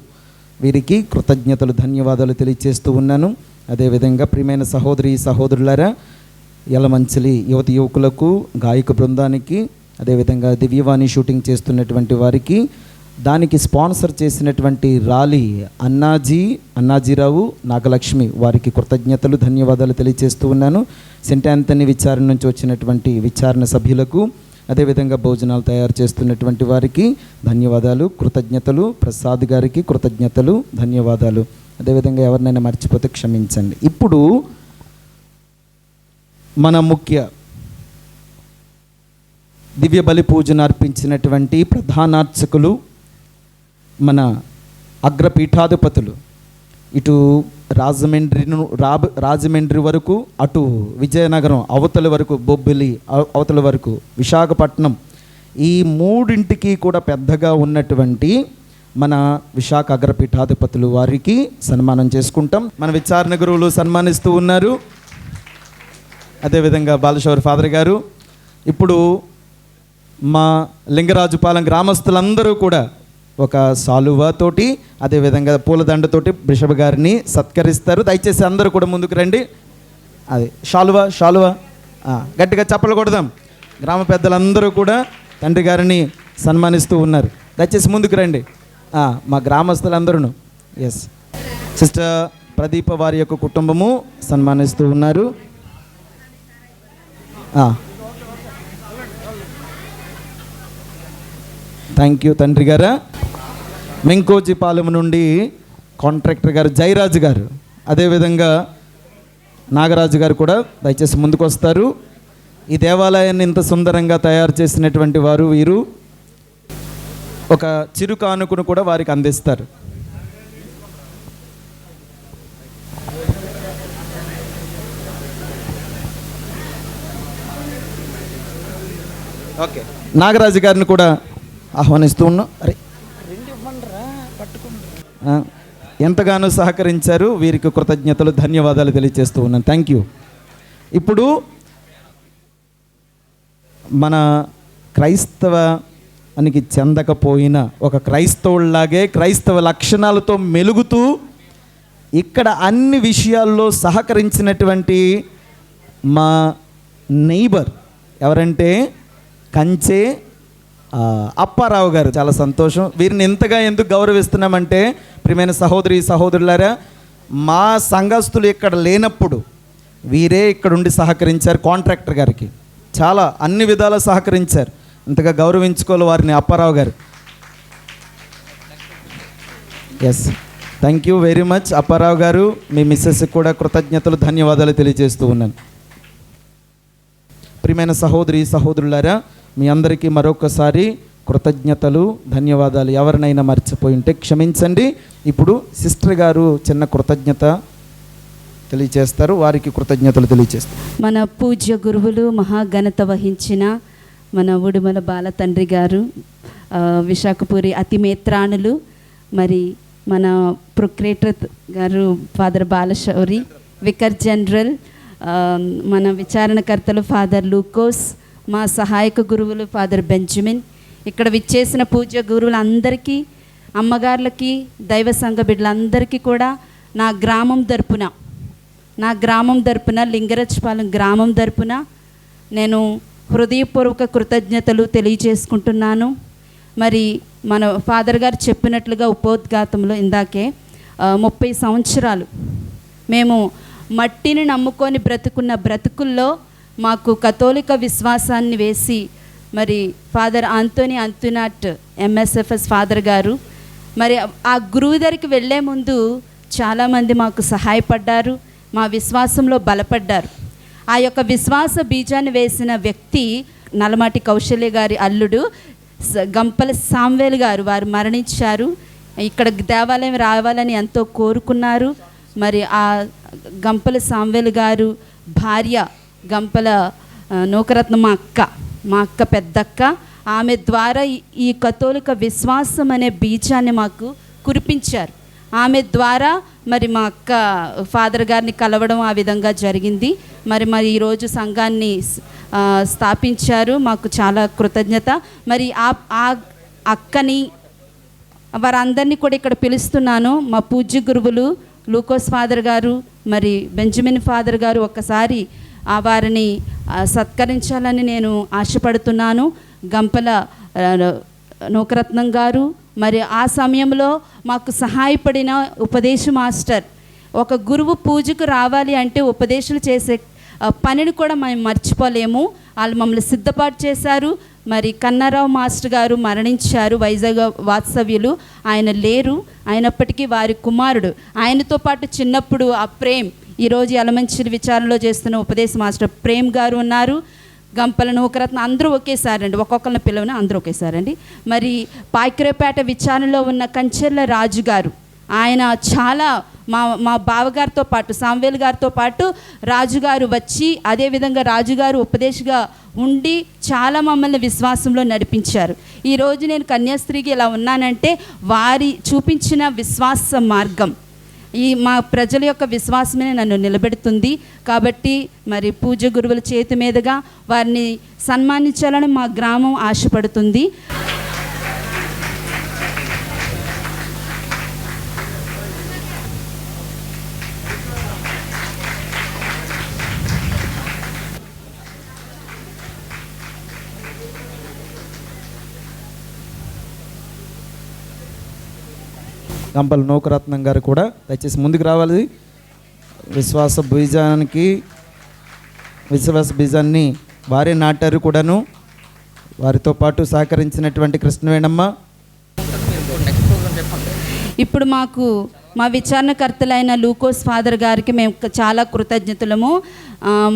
A: వీరికి కృతజ్ఞతలు ధన్యవాదాలు తెలియజేస్తూ ఉన్నాను. అదేవిధంగా ప్రియమైన సహోదరులారా, యలమంచిలి యువకులకు, గాయక బృందానికి, అదేవిధంగా దివ్యవాణి షూటింగ్ చేస్తున్నటువంటి వారికి, దానికి స్పాన్సర్ చేసినటువంటి రాలి అన్నాజీరావు, నాగలక్ష్మి వారికి కృతజ్ఞతలు ధన్యవాదాలు తెలియజేస్తూ ఉన్నాను. సెంట్ ఆంథనీ విచారణ నుంచి వచ్చినటువంటి విచారణ సభ్యులకు, అదేవిధంగా భోజనాలు తయారు చేస్తున్నటువంటి వారికి ధన్యవాదాలు, కృతజ్ఞతలు. ప్రసాద్ గారికి కృతజ్ఞతలు, ధన్యవాదాలు. అదేవిధంగా ఎవరినైనా మర్చిపోతే క్షమించండి. ఇప్పుడు మన ముఖ్య దివ్య బలి పూజను అర్పించినటువంటి ప్రధానార్చకులు, మన అగ్రపీఠాధిపతులు, ఇటు రాజమండ్రి వరకు, అటు విజయనగరం అవతల వరకు, బొబ్బిలి అవతల వరకు, విశాఖపట్నం, ఈ మూడింటికి కూడా పెద్దగా ఉన్నటువంటి మన విశాఖ అగ్రపీఠాధిపతులు వారికి సన్మానం చేసుకుంటాం. మన విచారణ గురువులు సన్మానిస్తూ ఉన్నారు. అదేవిధంగా బాలశౌరి ఫాదర్ గారు. ఇప్పుడు మా లింగరాజుపాలెం గ్రామస్తులందరూ కూడా ఒక సాలువాతోటి అదేవిధంగా పూలదండతోటి బిషప్ గారిని సత్కరిస్తారు. దయచేసి అందరూ కూడా ముందుకు రండి. అది షాలువా గట్టిగా చప్పలు కొడదాం. గ్రామ పెద్దలందరూ కూడా తండ్రి గారిని సన్మానిస్తూ ఉన్నారు. దయచేసి ముందుకు రండి. మా గ్రామస్తులందరూ. ఎస్, సిస్టర్ ప్రదీప వారి యొక్క కుటుంబము సన్మానిస్తూ ఉన్నారు. థ్యాంక్ యూ తండ్రి గారా. మెంకోజిపాలెం నుండి కాంట్రాక్టర్ గారు జయరాజు గారు, అదేవిధంగా నాగరాజు గారు కూడా దయచేసి ముందుకు వస్తారు. ఈ దేవాలయాన్ని ఇంత సుందరంగా తయారు చేసినటువంటి వారు వీరు. ఒక చిరు కానుకను కూడా వారికి అందిస్తారు. ఓకే, నాగరాజు గారిని కూడా ఆహ్వానిస్తూ ఉన్నాం. అరే ఎంతగానో సహకరించారు. వీరికి కృతజ్ఞతలు, ధన్యవాదాలు తెలియజేస్తూ ఉన్నాను. Thank you. ఇప్పుడు మన క్రైస్తవానికి చెందకపోయిన ఒక క్రైస్తవుల్లాగే క్రైస్తవ లక్షణాలతో మెలుగుతూ ఇక్కడ అన్ని విషయాల్లో సహకరించినటువంటి మా నెయిబర్ ఎవరంటే కంచే అప్పారావు గారు. చాలా సంతోషం. వీరిని ఎంతగా ఎందుకు గౌరవిస్తున్నామంటే, ప్రియమైన సహోదరులారా, మా సంఘస్థులు ఇక్కడ లేనప్పుడు వీరే ఇక్కడుండి సహకరించారు. కాంట్రాక్టర్ గారికి చాలా అన్ని విధాలా సహకరించారు. ఇంతగా గౌరవించుకోవాలి వారిని, Apparao garu. Yes, thank you very much Apparao garu. మీ మిస్సెస్కి కూడా కృతజ్ఞతలు, ధన్యవాదాలు తెలియజేస్తూ ఉన్నాను. ప్రియమైన సహోదరులారా, మీ అందరికీ మరొకసారి కృతజ్ఞతలు, ధన్యవాదాలు. ఎవరినైనా మర్చిపోయి ఉంటే క్షమించండి. ఇప్పుడు సిస్టర్ గారు చిన్న కృతజ్ఞత తెలియజేస్తారు. వారికి కృతజ్ఞతలు తెలియజేస్తారు.
G: మన పూజ్య గురువులు, మహాఘనత వహించిన మన ఉడుమల బాల తండ్రి గారు, విశాఖపూరి అతిమేత్రాణులు, మరి మన ప్రొక్రేటర్ గారు ఫాదర్ బాలశౌరి, వికర్ జనరల్, మన విచారణకర్తలు ఫాదర్ లూకోస్, మా సహాయక గురువులు ఫాదర్ బెంజమిన్, ఇక్కడ విచ్చేసిన పూజ్య గురువులందరికీ, అమ్మగారులకి, దైవ సంఘ బిడ్డలందరికీ కూడా నా గ్రామం తరపున లింగరాజుపాలెం గ్రామం తరపున నేను హృదయపూర్వక కృతజ్ఞతలు తెలియజేసుకుంటున్నాను. మరి మన ఫాదర్ గారు చెప్పినట్లుగా ఉపోద్ఘాతంలో ఇందాకే 30 సంవత్సరాలు మేము మట్టిని నమ్ముకొని బ్రతుకున్న బ్రతుకుల్లో మాకు కథోలిక విశ్వాసాన్ని వేసి, మరి ఫాదర్ ఆంటోనీ అంతునాట్ ఎంఎస్ఎఫ్ఎస్ ఫాదర్ గారు, మరి ఆ గురువు దగ్గరికి వెళ్ళే ముందు చాలామంది మాకు సహాయపడ్డారు, మా విశ్వాసంలో బలపడ్డారు. ఆ యొక్క విశ్వాస బీజాన్ని వేసిన వ్యక్తి నలమాటి కౌశల్య గారి అల్లుడు గంపల సామ్వేల్ గారు. వారు మరణించారు. ఇక్కడ దేవాలయం రావాలని ఎంతో కోరుకున్నారు. మరి ఆ గంపల సామ్వేల్ గారు భార్య గంపల నూకరత్న మా అక్క పెద్దక్క, ఆమె ద్వారా ఈ కథోలిక విశ్వాసం అనే బీజాన్ని మాకు కురిపించారు. ఆమె ద్వారా మరి మా అక్క ఫాదర్ గారిని కలవడం ఆ విధంగా జరిగింది. మరి ఈరోజు సంఘాన్ని స్థాపించారు. మాకు చాలా కృతజ్ఞత. మరి ఆ అక్కని వారందరినీ కూడా ఇక్కడ పిలుస్తున్నాను. మా పూజ్య గురువులు లూకోస్ ఫాదర్ గారు, మరి బెంజమిన్ ఫాదర్ గారు ఒక్కసారి వారిని సత్కరించాలని నేను ఆశపడుతున్నాను. గంపల నూకరత్నం గారు, మరి ఆ సమయంలో మాకు సహాయపడిన ఉపదేశ మాస్టర్. ఒక గురువు పూజకు రావాలి అంటే ఉపదేశాలు చేసే పనిని కూడా మేము మర్చిపోలేము. వాళ్ళు మమ్మల్ని సిద్ధపాటు చేశారు. మరి కన్నారావు మాస్టర్ గారు మరణించారు, వైజాగ్ వాత్సవ్యులు. ఆయన లేరు, అయినప్పటికీ వారి కుమారుడు, ఆయనతో పాటు చిన్నప్పుడు ఆ ప్రేమ్, ఈరోజు యలమంచిలి విచారణలో చేస్తున్న ఉపదేశ మాస్టర్ ప్రేమ్ గారు ఉన్నారు. గంపల నూకరత్న, అందరూ ఒకేసారండి, ఒక్కొక్కరిని పిలవని అందరూ ఒకేసారండి. మరి పాయకరేపేట విచారణలో ఉన్న కంచెర్ల రాజు గారు, ఆయన చాలా మా బావగారితో పాటు సామ్వేల్ గారితో పాటు రాజుగారు వచ్చి, అదేవిధంగా రాజుగారు ఉపదేశగా ఉండి చాలా మమ్మల్ని విశ్వాసంలో నడిపించారు. ఈరోజు నేను కన్యాస్త్రీకి ఇలా ఉన్నానంటే వారి చూపించిన విశ్వాస మార్గం, ఈ మా ప్రజల యొక్క విశ్వాసమే నన్ను నిలబెడుతుంది. కాబట్టి మరి పూజ గురువుల చేతి మీదుగా వారిని సన్మానించాలని మా గ్రామం ఆశపడుతుంది.
A: గంపల నౌకరత్నం గారు కూడా దయచేసి ముందుకు రావాలి. విశ్వాస బీజాన్ని వారే నాటారు కూడాను. వారితో పాటు సహకరించినటువంటి కృష్ణవేణమ్మ.
G: ఇప్పుడు మా విచారణకర్తలైన లూకోస్ ఫాదర్ గారికి మేము చాలా కృతజ్ఞతలము.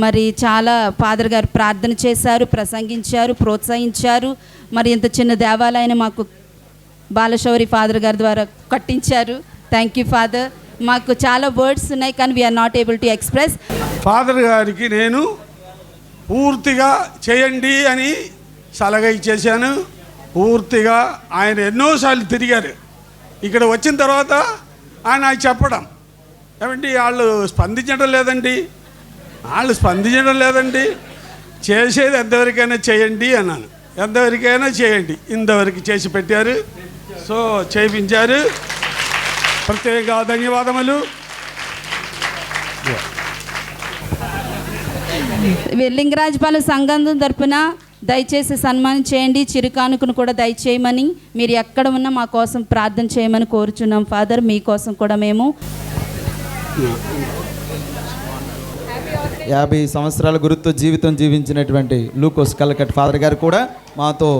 G: మరి చాలా ఫాదర్ గారు ప్రార్థన చేశారు, ప్రసంగించారు, ప్రోత్సహించారు. మరి ఇంత చిన్న దేవాలయాన్ని మాకు బాలశౌరి ఫాదర్ గారి ద్వారా కట్టించారు. Thank you father. మాకు చాలా వర్డ్స్ ఉన్నాయి కానీ we are not able to express.
D: Father గారికి నేను పూర్తిగా చేయండి అని సలహా ఇచ్చేసాను. పూర్తిగా ఆయన ఎన్నోసార్లు తిరిగారు. ఇక్కడ వచ్చిన తర్వాత ఆయన చెప్పడం ఏమండి, వాళ్ళు స్పందించడం లేదండి, చేసేది ఎంతవరకైనా చేయండి అన్నాను. ఎంతవరకైనా చేయండి, ఇంతవరకు చేసి పెట్టారు. సో చేయించారు. ప్రత్యేక ధన్యవాదములు.
G: లింగరాజపాలెం సంఘం తరపున దయచేసి సన్మానం చేయండి. చిరుకానుకను కూడా దయచేయమని, మీరు ఎక్కడ ఉన్నా మా కోసం ప్రార్థన చేయమని కోరుచున్నాం ఫాదర్. మీకోసం కూడా మేము
A: 50 సంవత్సరాల గురుత్వ జీవితం జీవించినటువంటి లూకోస్ కలకట్ ఫాదర్ గారు కూడా మాతో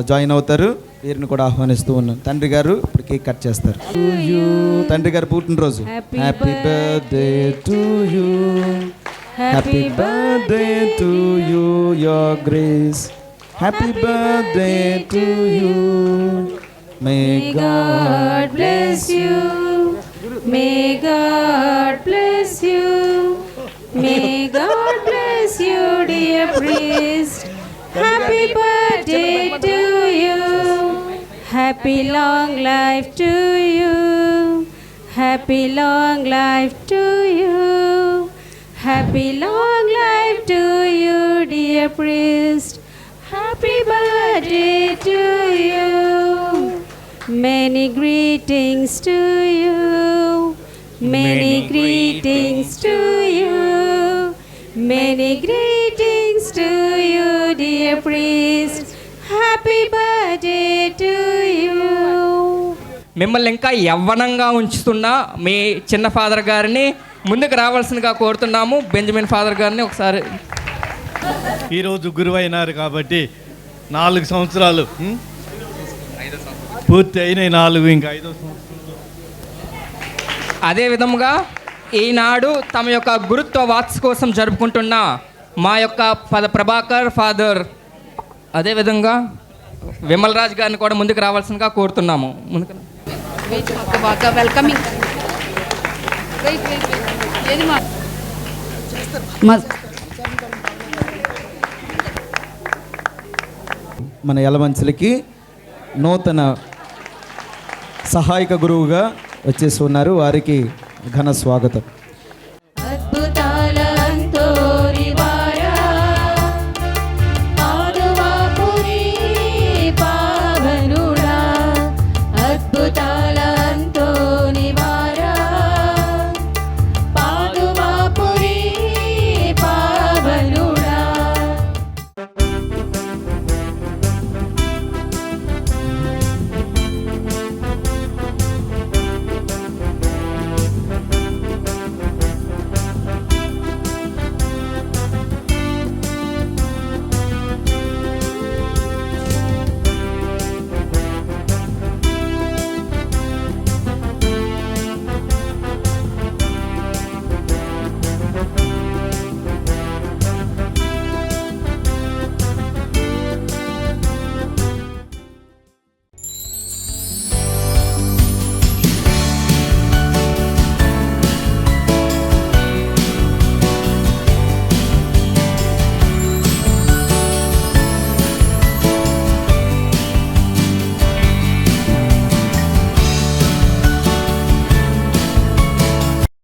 A: జాయిన్ అవుతారు. వీరిని కూడా ఆహ్వానిస్తూ ఉన్నాం. తండ్రి గారు ఇప్పుడు కేక్ కట్ చేస్తారు. తండ్రి గారు పుట్టినరోజు. Happy birthday to you, happy birthday to you your grace, happy birthday to you, may God bless you,
F: may God bless you, may God bless you dear priest. Happy birthday to you, happy long life to you, happy long life to you, happy long life to you dear priest. Happy birthday to you, many greetings to you, many greetings to you, many greetings to you dear priest. Happy birthday to you.
K: మిమ్మల్ని ఇంకా యవ్వనంగా ఉంచుతున్న మీ చిన్న father గారిని ముందుకు రావాల్సిందిగా కోరుతున్నాము. Benjamin father గారిని ఒకసారి.
B: ఈరోజు గురువు అయినారు కాబట్టి 4 సంవత్సరాలు పూర్తి అయినాయి. 4 ఇంకా 5వ సంవత్సరం.
K: అదే విధముగా ఈనాడు తమ యొక్క గురుత్వ వాత్స కోసం జరుపుకుంటున్న మా యొక్క ప్రభాకర్ ఫాదర్, అదేవిధంగా విమల్ రాజ్ గారిని కూడా ముందుకు రావాల్సిందిగా కోరుతున్నాము. ముందుకు
G: వెల్కమింగ్.
A: మన యలమంచిలికి నూతన సహాయక గురువుగా వచ్చేసి ఉన్నారు. వారికి ఘన స్వాగతం.